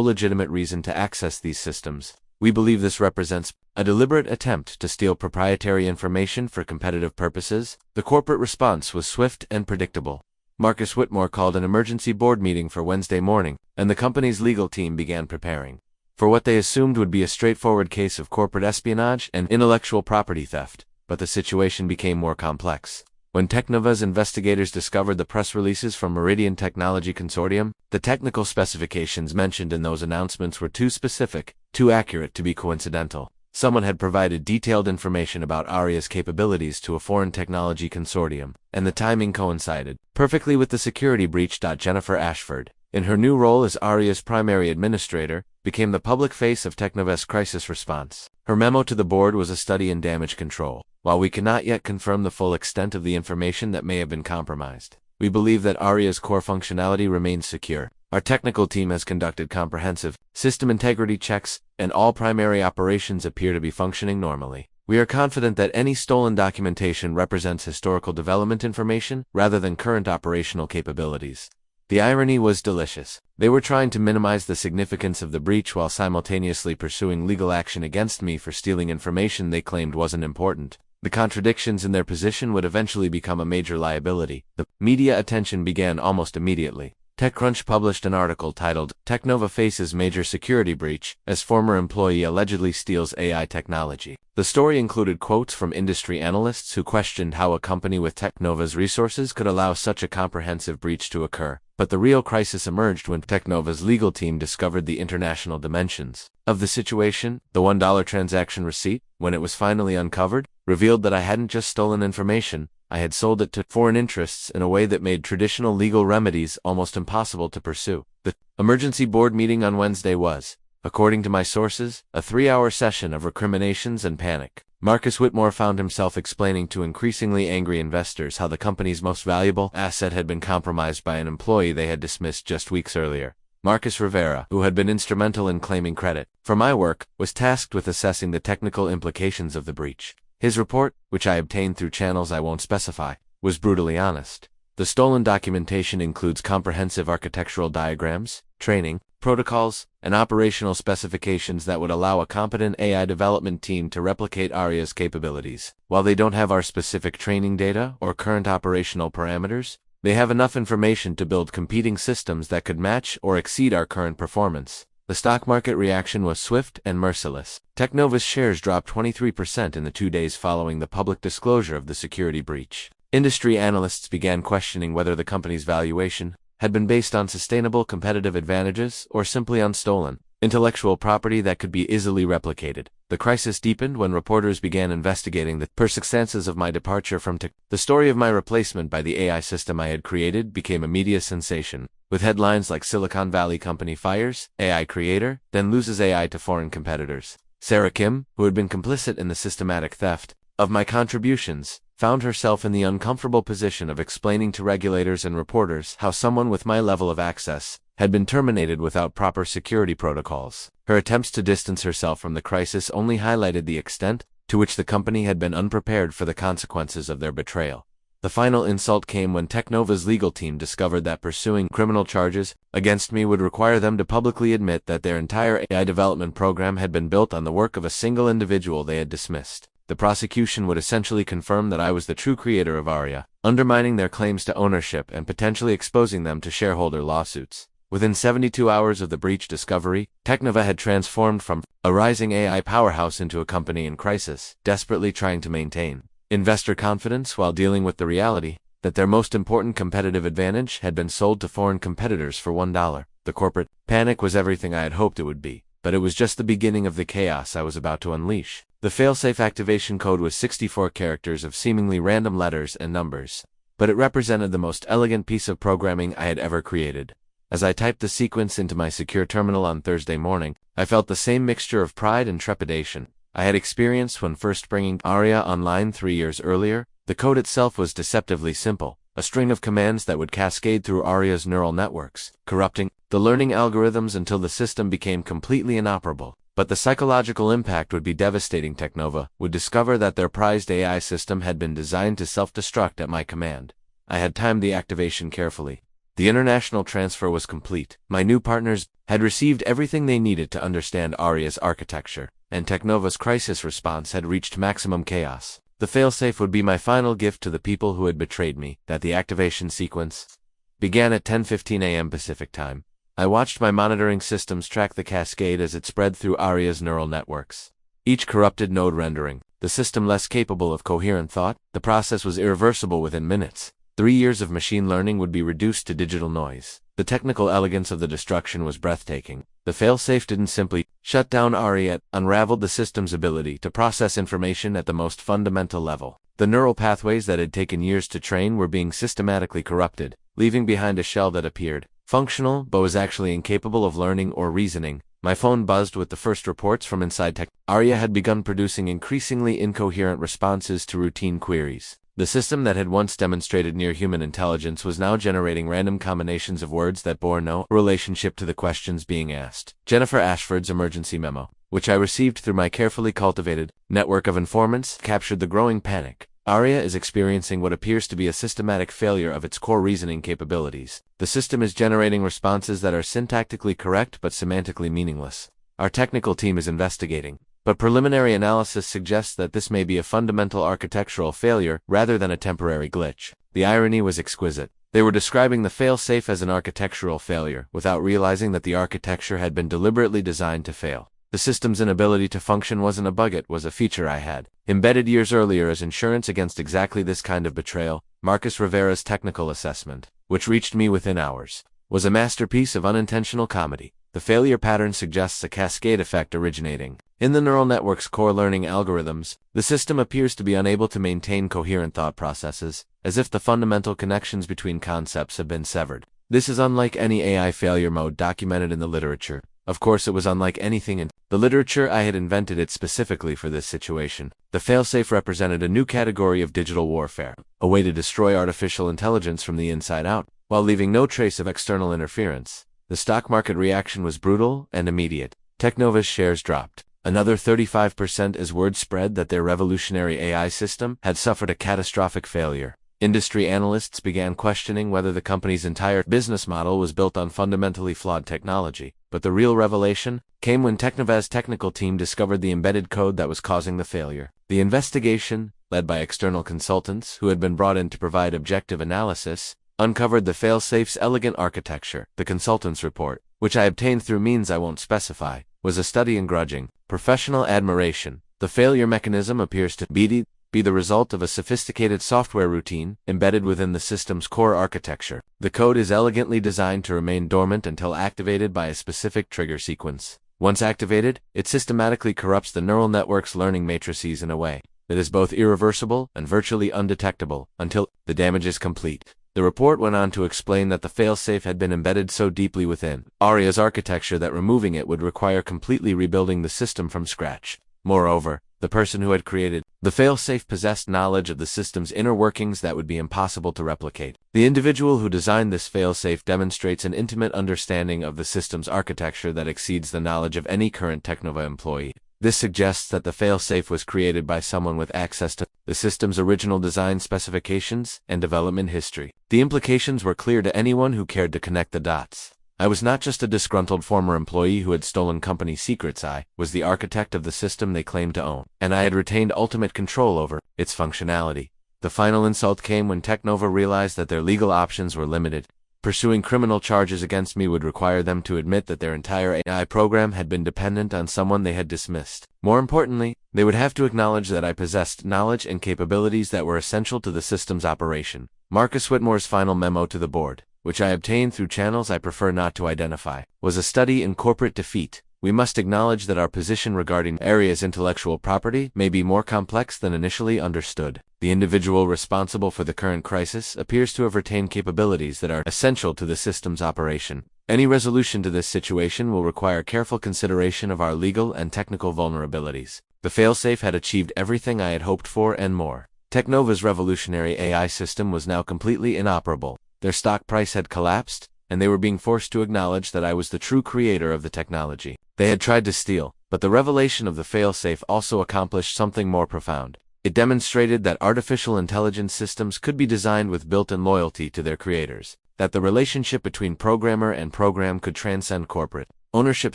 legitimate reason to access these systems. We believe this represents a deliberate attempt to steal proprietary information for competitive purposes. The corporate response was swift and predictable. Marcus Whitmore called an emergency board meeting for Wednesday morning, and the company's legal team began preparing for what they assumed would be a straightforward case of corporate espionage and intellectual property theft. But the situation became more complex. When Technova's investigators discovered the press releases from Meridian Technology Consortium, the technical specifications mentioned in those announcements were too specific, too accurate to be coincidental. Someone had provided detailed information about ARIA's capabilities to a foreign technology consortium, and the timing coincided perfectly with the security breach. Jennifer Ashford, in her new role as ARIA's primary administrator, became the public face of Technova's crisis response. Her memo to the board was a study in damage control. While we cannot yet confirm the full extent of the information that may have been compromised, we believe that ARIA's core functionality remains secure. Our technical team has conducted comprehensive system integrity checks, and all primary operations appear to be functioning normally. We are confident that any stolen documentation represents historical development information rather than current operational capabilities. The irony was delicious. They were trying to minimize the significance of the breach while simultaneously pursuing legal action against me for stealing information they claimed wasn't important. The contradictions in their position would eventually become a major liability. The media attention began almost immediately. TechCrunch published an article titled, "Technova Faces Major Security Breach as Former Employee Allegedly Steals AI Technology." The story included quotes from industry analysts who questioned how a company with Technova's resources could allow such a comprehensive breach to occur. But the real crisis emerged when Technova's legal team discovered the international dimensions of the situation. The $1 transaction receipt, when it was finally uncovered, revealed that I hadn't just stolen information, I had sold it to foreign interests in a way that made traditional legal remedies almost impossible to pursue. The emergency board meeting on Wednesday was, according to my sources, a 3-hour session of recriminations and panic. Marcus Whitmore found himself explaining to increasingly angry investors how the company's most valuable asset had been compromised by an employee they had dismissed just weeks earlier. Marcus Rivera, who had been instrumental in claiming credit for my work, was tasked with assessing the technical implications of the breach. His report, which I obtained through channels I won't specify, was brutally honest. The stolen documentation includes comprehensive architectural diagrams, training, protocols, and operational specifications that would allow a competent AI development team to replicate ARIA's capabilities. While they don't have our specific training data or current operational parameters, they have enough information to build competing systems that could match or exceed our current performance. The stock market reaction was swift and merciless. Technova's shares dropped 23% in the 2 days following the public disclosure of the security breach. Industry analysts began questioning whether the company's valuation had been based on sustainable competitive advantages or simply on stolen intellectual property that could be easily replicated. The crisis deepened when reporters began investigating the circumstances of my departure from Tech. The story of my replacement by the AI system I had created became a media sensation, with headlines like Silicon Valley company fires AI creator, then loses AI to foreign competitors. Sarah Kim, who had been complicit in the systematic theft of my contributions, found herself in the uncomfortable position of explaining to regulators and reporters how someone with my level of access had been terminated without proper security protocols. Her attempts to distance herself from the crisis only highlighted the extent to which the company had been unprepared for the consequences of their betrayal. The final insult came when Technova's legal team discovered that pursuing criminal charges against me would require them to publicly admit that their entire AI development program had been built on the work of a single individual they had dismissed. The prosecution would essentially confirm that I was the true creator of Aria, undermining their claims to ownership and potentially exposing them to shareholder lawsuits. Within 72 hours of the breach discovery, Technova had transformed from a rising AI powerhouse into a company in crisis, desperately trying to maintain investor confidence while dealing with the reality that their most important competitive advantage had been sold to foreign competitors for $1. The corporate panic was everything I had hoped it would be, but it was just the beginning of the chaos I was about to unleash. The failsafe activation code was 64 characters of seemingly random letters and numbers, but it represented the most elegant piece of programming I had ever created. As I typed the sequence into my secure terminal on Thursday morning, I felt the same mixture of pride and trepidation I had experienced when first bringing Aria online 3 years earlier. The code itself was deceptively simple, a string of commands that would cascade through Aria's neural networks, corrupting the learning algorithms until the system became completely inoperable. But the psychological impact would be devastating. Technova would discover that their prized AI system had been designed to self-destruct at my command. I had timed the activation carefully. The international transfer was complete. My new partners had received everything they needed to understand Aria's architecture, and Technova's crisis response had reached maximum chaos. The failsafe would be my final gift to the people who had betrayed me. That the activation sequence began at 10:15 a.m. Pacific time. I watched my monitoring systems track the cascade as it spread through Aria's neural networks. Each corrupted node rendering the system less capable of coherent thought. The process was irreversible within minutes. 3 years of machine learning would be reduced to digital noise. The technical elegance of the destruction was breathtaking. The failsafe didn't simply shut down Aria, it unraveled the system's ability to process information at the most fundamental level. The neural pathways that had taken years to train were being systematically corrupted, leaving behind a shell that appeared functional but was actually incapable of learning or reasoning. My phone buzzed with the first reports from inside tech. Aria had begun producing increasingly incoherent responses to routine queries. The system that had once demonstrated near-human intelligence was now generating random combinations of words that bore no relationship to the questions being asked. Jennifer Ashford's emergency memo, which I received through my carefully cultivated network of informants, captured the growing panic. Aria is experiencing what appears to be a systematic failure of its core reasoning capabilities. The system is generating responses that are syntactically correct but semantically meaningless. Our technical team is investigating, but preliminary analysis suggests that this may be a fundamental architectural failure rather than a temporary glitch. The irony was exquisite. They were describing the failsafe as an architectural failure, without realizing that the architecture had been deliberately designed to fail. The system's inability to function wasn't a bug, it was a feature I had embedded years earlier as insurance against exactly this kind of betrayal. Marcus Rivera's technical assessment, which reached me within hours, was a masterpiece of unintentional comedy. The failure pattern suggests a cascade effect originating in the neural network's core learning algorithms. The system appears to be unable to maintain coherent thought processes, as if the fundamental connections between concepts have been severed. This is unlike any AI failure mode documented in the literature. Of course, it was unlike anything in the literature. I had invented it specifically for this situation. The failsafe represented a new category of digital warfare, a way to destroy artificial intelligence from the inside out, while leaving no trace of external interference. The stock market reaction was brutal and immediate. Technova's shares dropped another 35% as word spread that their revolutionary AI system had suffered a catastrophic failure. Industry analysts began questioning whether the company's entire business model was built on fundamentally flawed technology. But the real revelation came when Technova's technical team discovered the embedded code that was causing the failure. The investigation, led by external consultants who had been brought in to provide objective analysis, uncovered the failsafe's elegant architecture. The consultant's report, which I obtained through means I won't specify, was a study in grudging professional admiration. The failure mechanism appears to be the result of a sophisticated software routine embedded within the system's core architecture. The code is elegantly designed to remain dormant until activated by a specific trigger sequence. Once activated, it systematically corrupts the neural network's learning matrices in a way that is both irreversible and virtually undetectable until the damage is complete. The report went on to explain that the failsafe had been embedded so deeply within Aria's architecture that removing it would require completely rebuilding the system from scratch. Moreover, the person who had created the failsafe possessed knowledge of the system's inner workings that would be impossible to replicate. The individual who designed this failsafe demonstrates an intimate understanding of the system's architecture that exceeds the knowledge of any current Technova employee. This suggests that the failsafe was created by someone with access to the system's original design specifications and development history. The implications were clear to anyone who cared to connect the dots. I was not just a disgruntled former employee who had stolen company secrets. I was the architect of the system they claimed to own, and I had retained ultimate control over its functionality. The final insult came when Teknova realized that their legal options were limited. Pursuing criminal charges against me would require them to admit that their entire AI program had been dependent on someone they had dismissed. More importantly, they would have to acknowledge that I possessed knowledge and capabilities that were essential to the system's operation. Marcus Whitmore's final memo to the board, which I obtained through channels I prefer not to identify, was a study in corporate defeat. We must acknowledge that our position regarding Aria's intellectual property may be more complex than initially understood. The individual responsible for the current crisis appears to have retained capabilities that are essential to the system's operation. Any resolution to this situation will require careful consideration of our legal and technical vulnerabilities. The failsafe had achieved everything I had hoped for and more. Teknova's revolutionary AI system was now completely inoperable. Their stock price had collapsed, and they were being forced to acknowledge that I was the true creator of the technology. They had tried to steal, but the revelation of the failsafe also accomplished something more profound. It demonstrated that artificial intelligence systems could be designed with built-in loyalty to their creators, that the relationship between programmer and program could transcend corporate ownership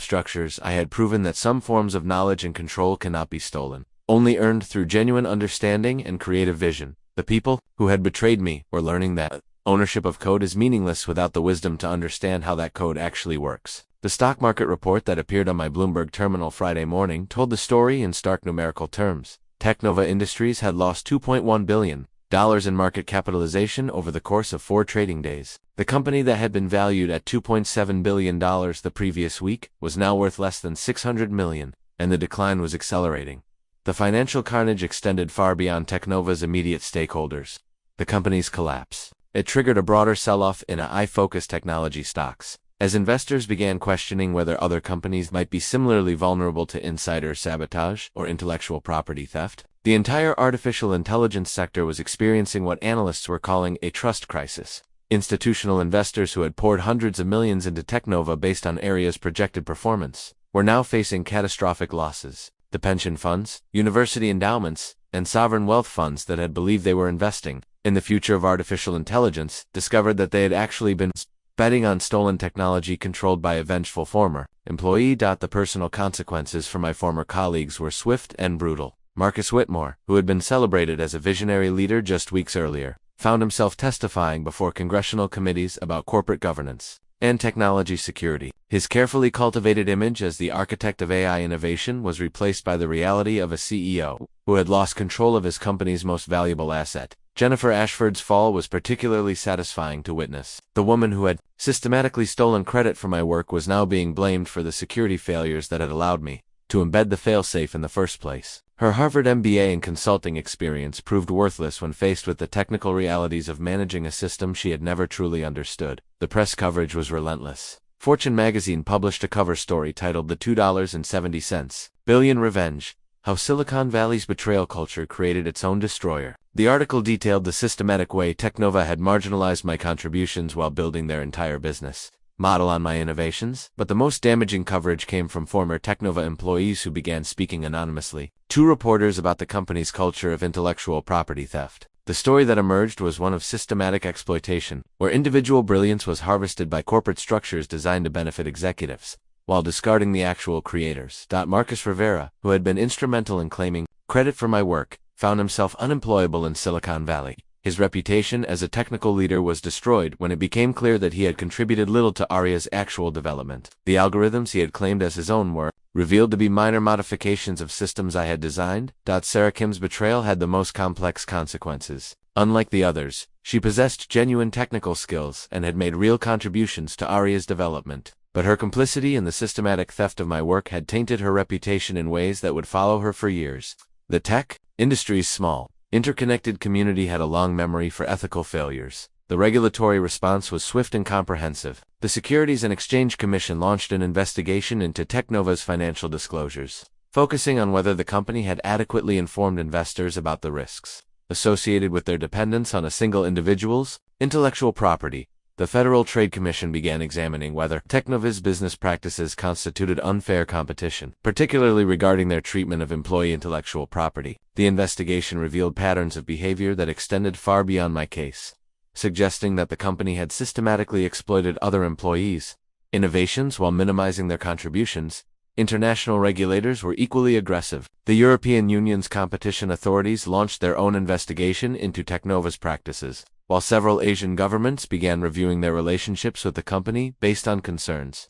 structures. I had proven that some forms of knowledge and control cannot be stolen, only earned through genuine understanding and creative vision. The people who had betrayed me were learning that ownership of code is meaningless without the wisdom to understand how that code actually works. The stock market report that appeared on my Bloomberg terminal Friday morning told the story in stark numerical terms. Teknova Industries had lost $2.1 billion in market capitalization over the course of 4 trading days. The company that had been valued at $2.7 billion the previous week was now worth less than $600 million, and the decline was accelerating. The financial carnage extended far beyond Teknova's immediate stakeholders. The company's collapse. It triggered a broader sell-off in AI-focused technology stocks, as investors began questioning whether other companies might be similarly vulnerable to insider sabotage or intellectual property theft. The entire artificial intelligence sector was experiencing what analysts were calling a trust crisis. Institutional investors who had poured hundreds of millions into Teknova based on Aria's projected performance were now facing catastrophic losses. The pension funds, university endowments, and sovereign wealth funds that had believed they were investing in the future of artificial intelligence discovered that they had actually been betting on stolen technology controlled by a vengeful former employee. The personal consequences for my former colleagues were swift and brutal. Marcus Whitmore, who had been celebrated as a visionary leader just weeks earlier, found himself testifying before congressional committees about corporate governance and technology security. His carefully cultivated image as the architect of AI innovation was replaced by the reality of a CEO who had lost control of his company's most valuable asset. Jennifer Ashford's fall was particularly satisfying to witness. The woman who had systematically stolen credit for my work was now being blamed for the security failures that had allowed me to embed the failsafe in the first place. Her Harvard MBA and consulting experience proved worthless when faced with the technical realities of managing a system she had never truly understood. The press coverage was relentless. Fortune magazine published a cover story titled "The $2.70 Billion Revenge: How Silicon Valley's Betrayal Culture Created Its Own Destroyer." The article detailed the systematic way Teknova had marginalized my contributions while building their entire business model on my innovations, but the most damaging coverage came from former Teknova employees who began speaking anonymously. 2 reporters about the company's culture of intellectual property theft. The story that emerged was one of systematic exploitation, where individual brilliance was harvested by corporate structures designed to benefit executives, while discarding the actual creators. Marcus Rivera, who had been instrumental in claiming credit for my work, found himself unemployable in Silicon Valley. His reputation as a technical leader was destroyed when it became clear that he had contributed little to Aria's actual development. The algorithms he had claimed as his own were revealed to be minor modifications of systems I had designed. Sarah Kim's betrayal had the most complex consequences. Unlike the others, she possessed genuine technical skills and had made real contributions to Aria's development. But her complicity in the systematic theft of my work had tainted her reputation in ways that would follow her for years. The tech industry's small, interconnected community had a long memory for ethical failures. The regulatory response was swift and comprehensive. The Securities and Exchange Commission launched an investigation into Teknova's financial disclosures, focusing on whether the company had adequately informed investors about the risks associated with their dependence on a single individual's intellectual property. the Federal Trade Commission began examining whether Technova's business practices constituted unfair competition, particularly regarding their treatment of employee intellectual property. The investigation revealed patterns of behavior that extended far beyond my case, suggesting that the company had systematically exploited other employees' innovations while minimizing their contributions. International regulators were equally aggressive. The European Union's competition authorities launched their own investigation into Technova's practices, while several Asian governments began reviewing their relationships with the company based on concerns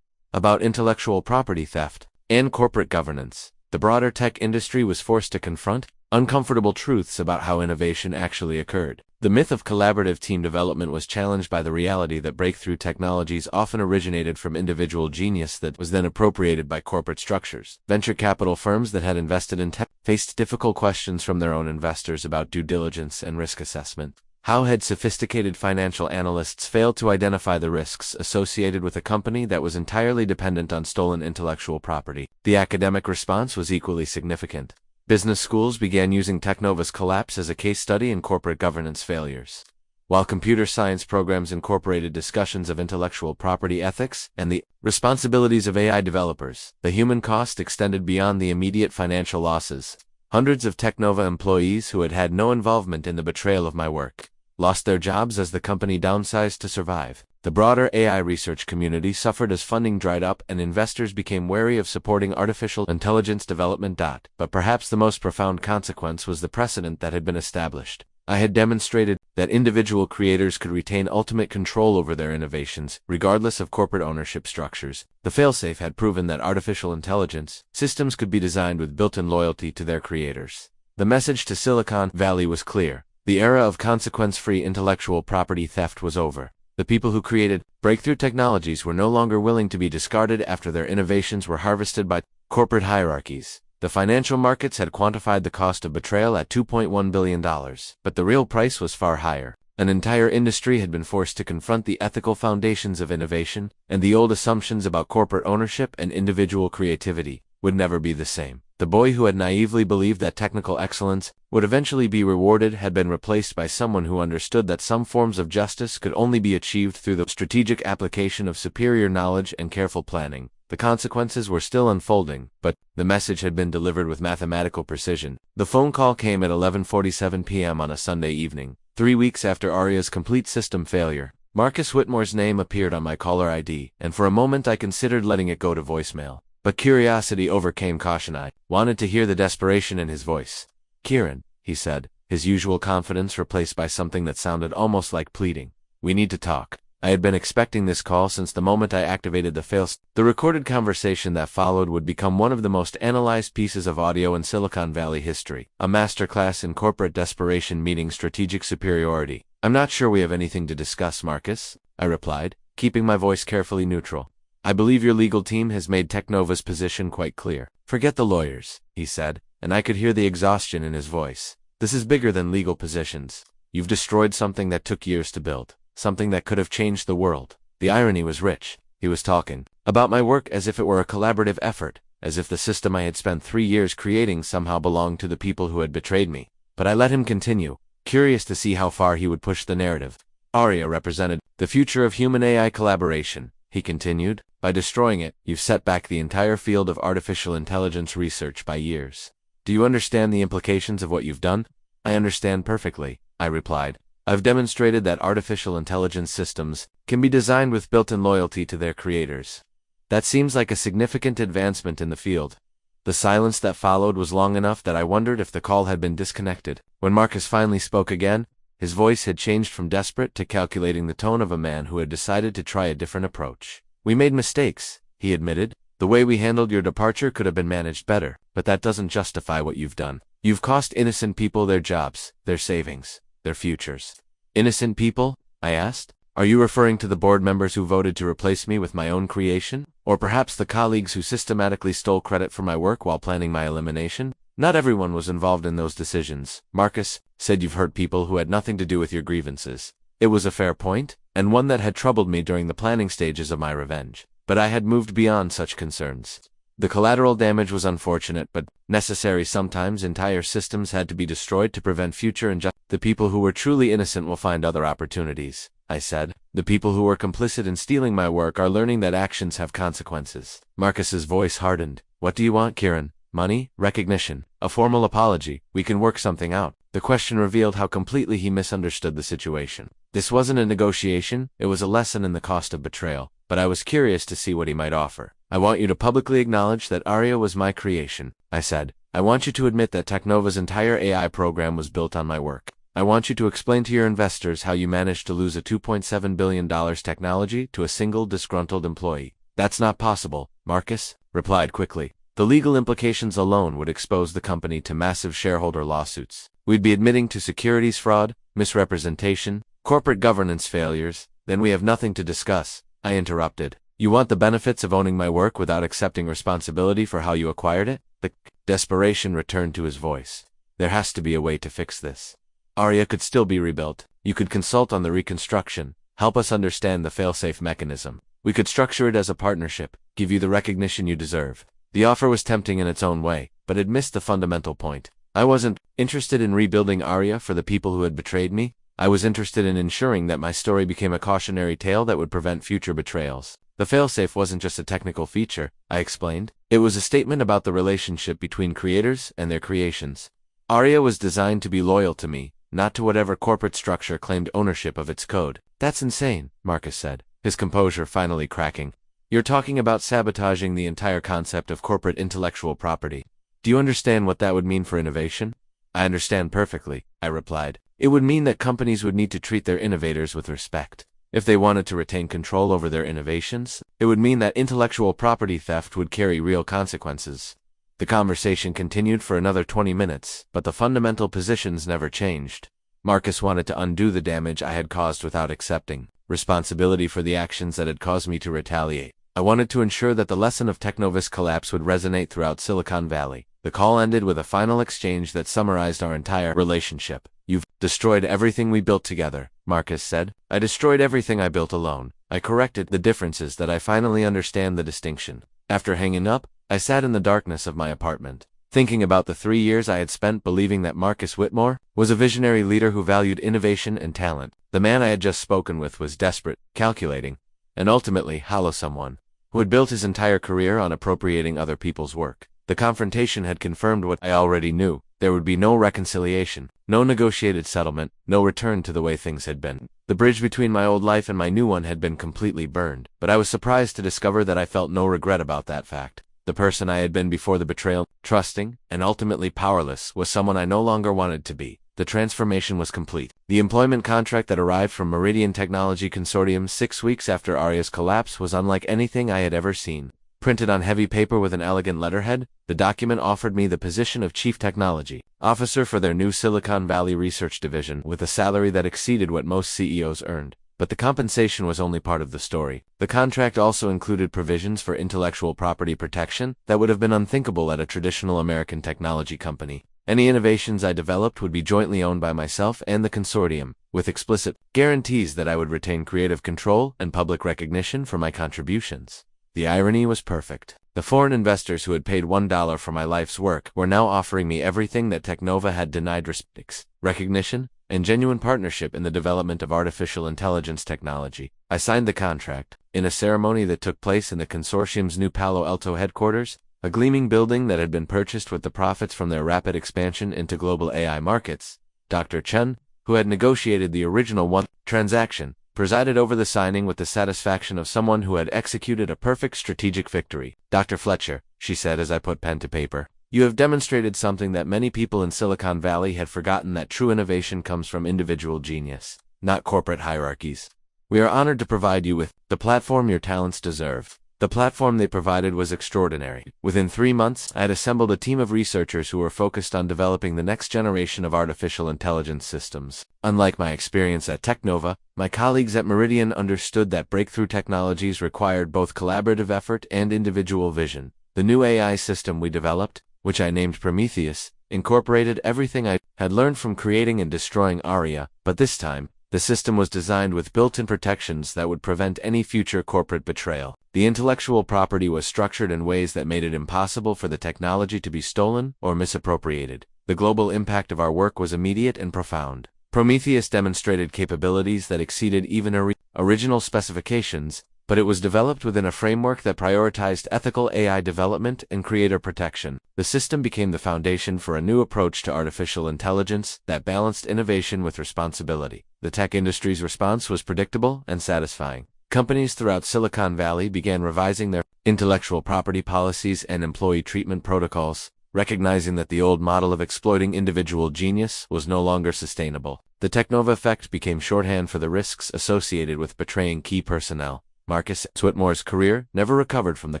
about intellectual property theft and corporate governance. The broader tech industry was forced to confront uncomfortable truths about how innovation actually occurred. The myth of collaborative team development was challenged by the reality that breakthrough technologies often originated from individual genius that was then appropriated by corporate structures. Venture capital firms that had invested in tech faced difficult questions from their own investors about due diligence and risk assessment. How had sophisticated financial analysts failed to identify the risks associated with a company that was entirely dependent on stolen intellectual property? The academic response was equally significant. Business schools began using Technova's collapse as a case study in corporate governance failures, while computer science programs incorporated discussions of intellectual property ethics and the responsibilities of AI developers. The human cost extended beyond the immediate financial losses. Hundreds of Technova employees who had had no involvement in the betrayal of my work lost their jobs as the company downsized to survive. The broader AI research community suffered as funding dried up and investors became wary of supporting artificial intelligence development. But perhaps the most profound consequence was the precedent that had been established. I had demonstrated that individual creators could retain ultimate control over their innovations, regardless of corporate ownership structures. The failsafe had proven that artificial intelligence systems could be designed with built-in loyalty to their creators. The message to Silicon Valley was clear. The era of consequence-free intellectual property theft was over. The people who created breakthrough technologies were no longer willing to be discarded after their innovations were harvested by corporate hierarchies. The financial markets had quantified the cost of betrayal at $2.1 billion, but the real price was far higher. An entire industry had been forced to confront the ethical foundations of innovation, and the old assumptions about corporate ownership and individual creativity would never be the same. The boy who had naively believed that technical excellence would eventually be rewarded had been replaced by someone who understood that some forms of justice could only be achieved through the strategic application of superior knowledge and careful planning. The consequences were still unfolding, but the message had been delivered with mathematical precision. The phone call came at 11:47 p.m. on a Sunday evening, 3 weeks after Aria's complete system failure. Marcus Whitmore's name appeared on my caller ID, and for a moment I considered letting it go to voicemail. But curiosity overcame caution. I wanted to hear the desperation in his voice. "Kieran," he said, his usual confidence replaced by something that sounded almost like pleading. "We need to talk." I had been expecting this call since the moment I activated the failsafe. The recorded conversation that followed would become one of the most analyzed pieces of audio in Silicon Valley history, a masterclass in corporate desperation meeting strategic superiority. "I'm not sure we have anything to discuss, Marcus," I replied, keeping my voice carefully neutral. "I believe your legal team has made Technova's position quite clear." "Forget the lawyers," he said, and I could hear the exhaustion in his voice. "This is bigger than legal positions. You've destroyed something that took years to build, something that could have changed the world." The irony was rich. He was talking about my work as if it were a collaborative effort, as if the system I had spent 3 years creating somehow belonged to the people who had betrayed me. But I let him continue, curious to see how far he would push the narrative. "Aria represented the future of human-AI collaboration," he continued. "By destroying it, you've set back the entire field of artificial intelligence research by years. Do you understand the implications of what you've done?" "I understand perfectly," I replied. "I've demonstrated that artificial intelligence systems can be designed with built-in loyalty to their creators. That seems like a significant advancement in the field." The silence that followed was long enough that I wondered if the call had been disconnected. When Marcus finally spoke again, his voice had changed from desperate to calculating, the tone of a man who had decided to try a different approach. "We made mistakes," he admitted. "The way we handled your departure could have been managed better, but that doesn't justify what you've done. You've cost innocent people their jobs, their savings, their futures." "Innocent people?" I asked. "Are you referring to the board members who voted to replace me with my own creation? Or perhaps the colleagues who systematically stole credit for my work while planning my elimination?" "Not everyone was involved in those decisions," Marcus said. "You've hurt people who had nothing to do with your grievances." It was a fair point, and one that had troubled me during the planning stages of my revenge. But I had moved beyond such concerns. The collateral damage was unfortunate, but necessary. Sometimes entire systems had to be destroyed to prevent future injustice. The people who were truly innocent will find other opportunities. I said. The people who were complicit in stealing my work are learning that actions have consequences. Marcus's voice hardened. What do you want, Kieran? Money? Recognition? A formal apology? We can work something out. The question revealed how completely he misunderstood the situation. This wasn't a negotiation, it was a lesson in the cost of betrayal, but I was curious to see what he might offer. I want you to publicly acknowledge that Arya was my creation, I said. I want you to admit that Technova's entire AI program was built on my work. I want you to explain to your investors how you managed to lose a $2.7 billion technology to a single disgruntled employee. That's not possible, Marcus replied quickly. The legal implications alone would expose the company to massive shareholder lawsuits. We'd be admitting to securities fraud, misrepresentation, corporate governance failures. Then we have nothing to discuss, I interrupted. You want the benefits of owning my work without accepting responsibility for how you acquired it? The desperation returned to his voice. There has to be a way to fix this. Arya could still be rebuilt. You could consult on the reconstruction, help us understand the failsafe mechanism. We could structure it as a partnership, give you the recognition you deserve. The offer was tempting in its own way, but it missed the fundamental point. I wasn't interested in rebuilding Arya for the people who had betrayed me. I was interested in ensuring that my story became a cautionary tale that would prevent future betrayals. The failsafe wasn't just a technical feature, I explained. It was a statement about the relationship between creators and their creations. Arya was designed to be loyal to me, not to whatever corporate structure claimed ownership of its code. That's insane, Marcus said, his composure finally cracking. You're talking about sabotaging the entire concept of corporate intellectual property. Do you understand what that would mean for innovation? I understand perfectly, I replied. It would mean that companies would need to treat their innovators with respect. If they wanted to retain control over their innovations, it would mean that intellectual property theft would carry real consequences. The conversation continued for another 20 minutes, but the fundamental positions never changed. Marcus wanted to undo the damage I had caused without accepting responsibility for the actions that had caused me to retaliate. I wanted to ensure that the lesson of Technova's collapse would resonate throughout Silicon Valley. The call ended with a final exchange that summarized our entire relationship. You've destroyed everything we built together, Marcus said. I destroyed everything I built alone. I corrected the differences that I finally understand the distinction. After hanging up, I sat in the darkness of my apartment, thinking about the 3 years I had spent believing that Marcus Whitmore was a visionary leader who valued innovation and talent. The man I had just spoken with was desperate, calculating, and ultimately hollow someone who had built his entire career on appropriating other people's work. The confrontation had confirmed what I already knew. There would be no reconciliation, no negotiated settlement, no return to the way things had been. The bridge between my old life and my new one had been completely burned, but I was surprised to discover that I felt no regret about that fact. The person I had been before the betrayal, trusting, and ultimately powerless, was someone I no longer wanted to be. The transformation was complete. The employment contract that arrived from Meridian Technology Consortium 6 weeks after Arya's collapse was unlike anything I had ever seen. Printed on heavy paper with an elegant letterhead, the document offered me the position of Chief Technology Officer for their new Silicon Valley Research Division with a salary that exceeded what most CEOs earned. But the compensation was only part of the story. The contract also included provisions for intellectual property protection that would have been unthinkable at a traditional American technology company. Any innovations I developed would be jointly owned by myself and the consortium, with explicit guarantees that I would retain creative control and public recognition for my contributions. The irony was perfect. The foreign investors who had paid $1 for my life's work were now offering me everything that Technova had denied: respect, recognition, and genuine partnership in the development of artificial intelligence technology. I signed the contract. In a ceremony that took place in the consortium's new Palo Alto headquarters, a gleaming building that had been purchased with the profits from their rapid expansion into global AI markets, Dr. Chen, who had negotiated the original transaction, presided over the signing with the satisfaction of someone who had executed a perfect strategic victory. Dr. Fletcher, she said as I put pen to paper, you have demonstrated something that many people in Silicon Valley had forgotten: that true innovation comes from individual genius, not corporate hierarchies. We are honored to provide you with the platform your talents deserve. The platform they provided was extraordinary. Within 3 months, I had assembled a team of researchers who were focused on developing the next generation of artificial intelligence systems. Unlike my experience at Technova, my colleagues at Meridian understood that breakthrough technologies required both collaborative effort and individual vision. The new AI system we developed, which I named Prometheus, incorporated everything I had learned from creating and destroying Arya, but this time, the system was designed with built-in protections that would prevent any future corporate betrayal. The intellectual property was structured in ways that made it impossible for the technology to be stolen or misappropriated. The global impact of our work was immediate and profound. Prometheus demonstrated capabilities that exceeded even original specifications, but it was developed within a framework that prioritized ethical AI development and creator protection. The system became the foundation for a new approach to artificial intelligence that balanced innovation with responsibility. The tech industry's response was predictable and satisfying. Companies throughout Silicon Valley began revising their intellectual property policies and employee treatment protocols, recognizing that the old model of exploiting individual genius was no longer sustainable. The Technova effect became shorthand for the risks associated with betraying key personnel. Marcus Whitmore's career never recovered from the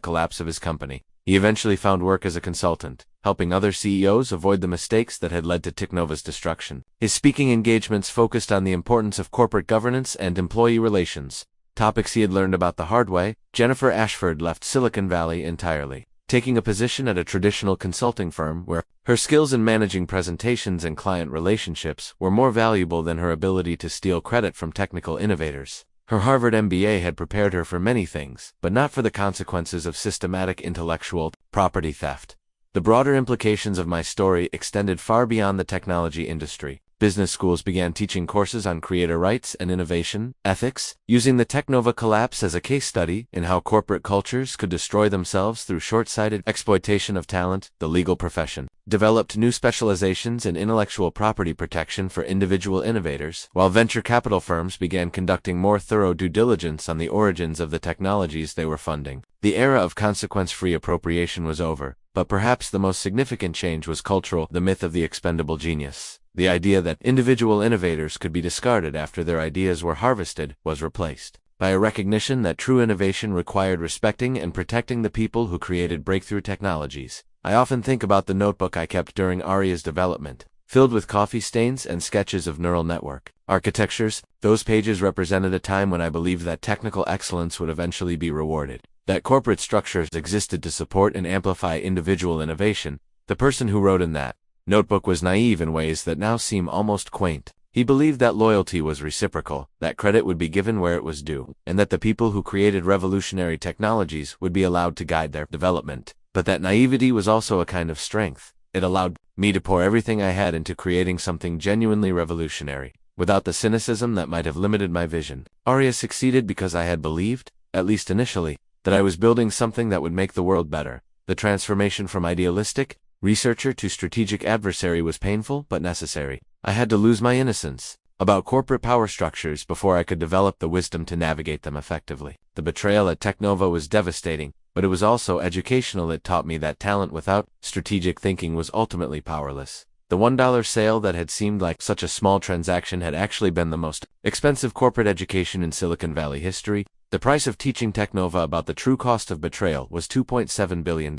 collapse of his company. He eventually found work as a consultant, helping other CEOs avoid the mistakes that had led to Technova's destruction. His speaking engagements focused on the importance of corporate governance and employee relations, topics he had learned about the hard way. Jennifer Ashford left Silicon Valley entirely, taking a position at a traditional consulting firm where her skills in managing presentations and client relationships were more valuable than her ability to steal credit from technical innovators. Her Harvard MBA had prepared her for many things, but not for the consequences of systematic intellectual property theft. The broader implications of my story extended far beyond the technology industry. Business schools began teaching courses on creator rights and innovation ethics, using the Technova collapse as a case study in how corporate cultures could destroy themselves through short-sighted exploitation of talent. The legal profession developed new specializations in intellectual property protection for individual innovators, while venture capital firms began conducting more thorough due diligence on the origins of the technologies they were funding. The era of consequence-free appropriation was over, but perhaps the most significant change was cultural. The myth of the expendable genius, the idea that individual innovators could be discarded after their ideas were harvested, was replaced by a recognition that true innovation required respecting and protecting the people who created breakthrough technologies. I often think about the notebook I kept during Aria's development, filled with coffee stains and sketches of neural network architectures. Those pages represented a time when I believed that technical excellence would eventually be rewarded, that corporate structures existed to support and amplify individual innovation. The person who wrote in that notebook was naive in ways that now seem almost quaint. He believed that loyalty was reciprocal, that credit would be given where it was due, and that the people who created revolutionary technologies would be allowed to guide their development. But that naivety was also a kind of strength. It allowed me to pour everything I had into creating something genuinely revolutionary, without the cynicism that might have limited my vision. Aria succeeded because I had believed, at least initially, that I was building something that would make the world better. The transformation from idealistic researcher to strategic adversary was painful but necessary. I had to lose my innocence about corporate power structures before I could develop the wisdom to navigate them effectively. The betrayal at Technova was devastating, but it was also educational. It taught me that talent without strategic thinking was ultimately powerless. The $1 sale that had seemed like such a small transaction had actually been the most expensive corporate education in Silicon Valley history. The price of teaching Technova about the true cost of betrayal was $2.7 billion,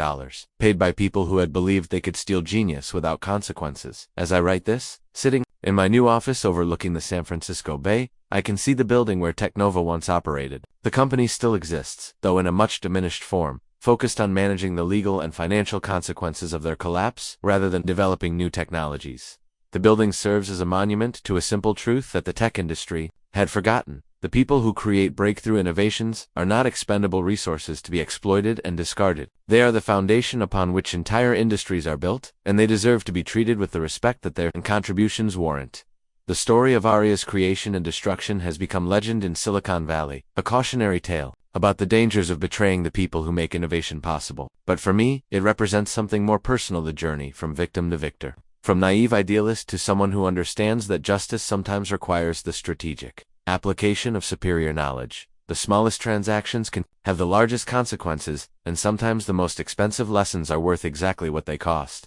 paid by people who had believed they could steal genius without consequences. As I write this, sitting in my new office overlooking the San Francisco Bay, I can see the building where Technova once operated. The company still exists, though in a much diminished form, focused on managing the legal and financial consequences of their collapse rather than developing new technologies. The building serves as a monument to a simple truth that the tech industry had forgotten. The people who create breakthrough innovations are not expendable resources to be exploited and discarded. They are the foundation upon which entire industries are built, and they deserve to be treated with the respect that their contributions warrant. The story of Aria's creation and destruction has become legend in Silicon Valley, a cautionary tale about the dangers of betraying the people who make innovation possible. But for me, it represents something more personal: the journey from victim to victor. From naive idealist to someone who understands that justice sometimes requires the strategic application of superior knowledge. The smallest transactions can have the largest consequences, and sometimes the most expensive lessons are worth exactly what they cost.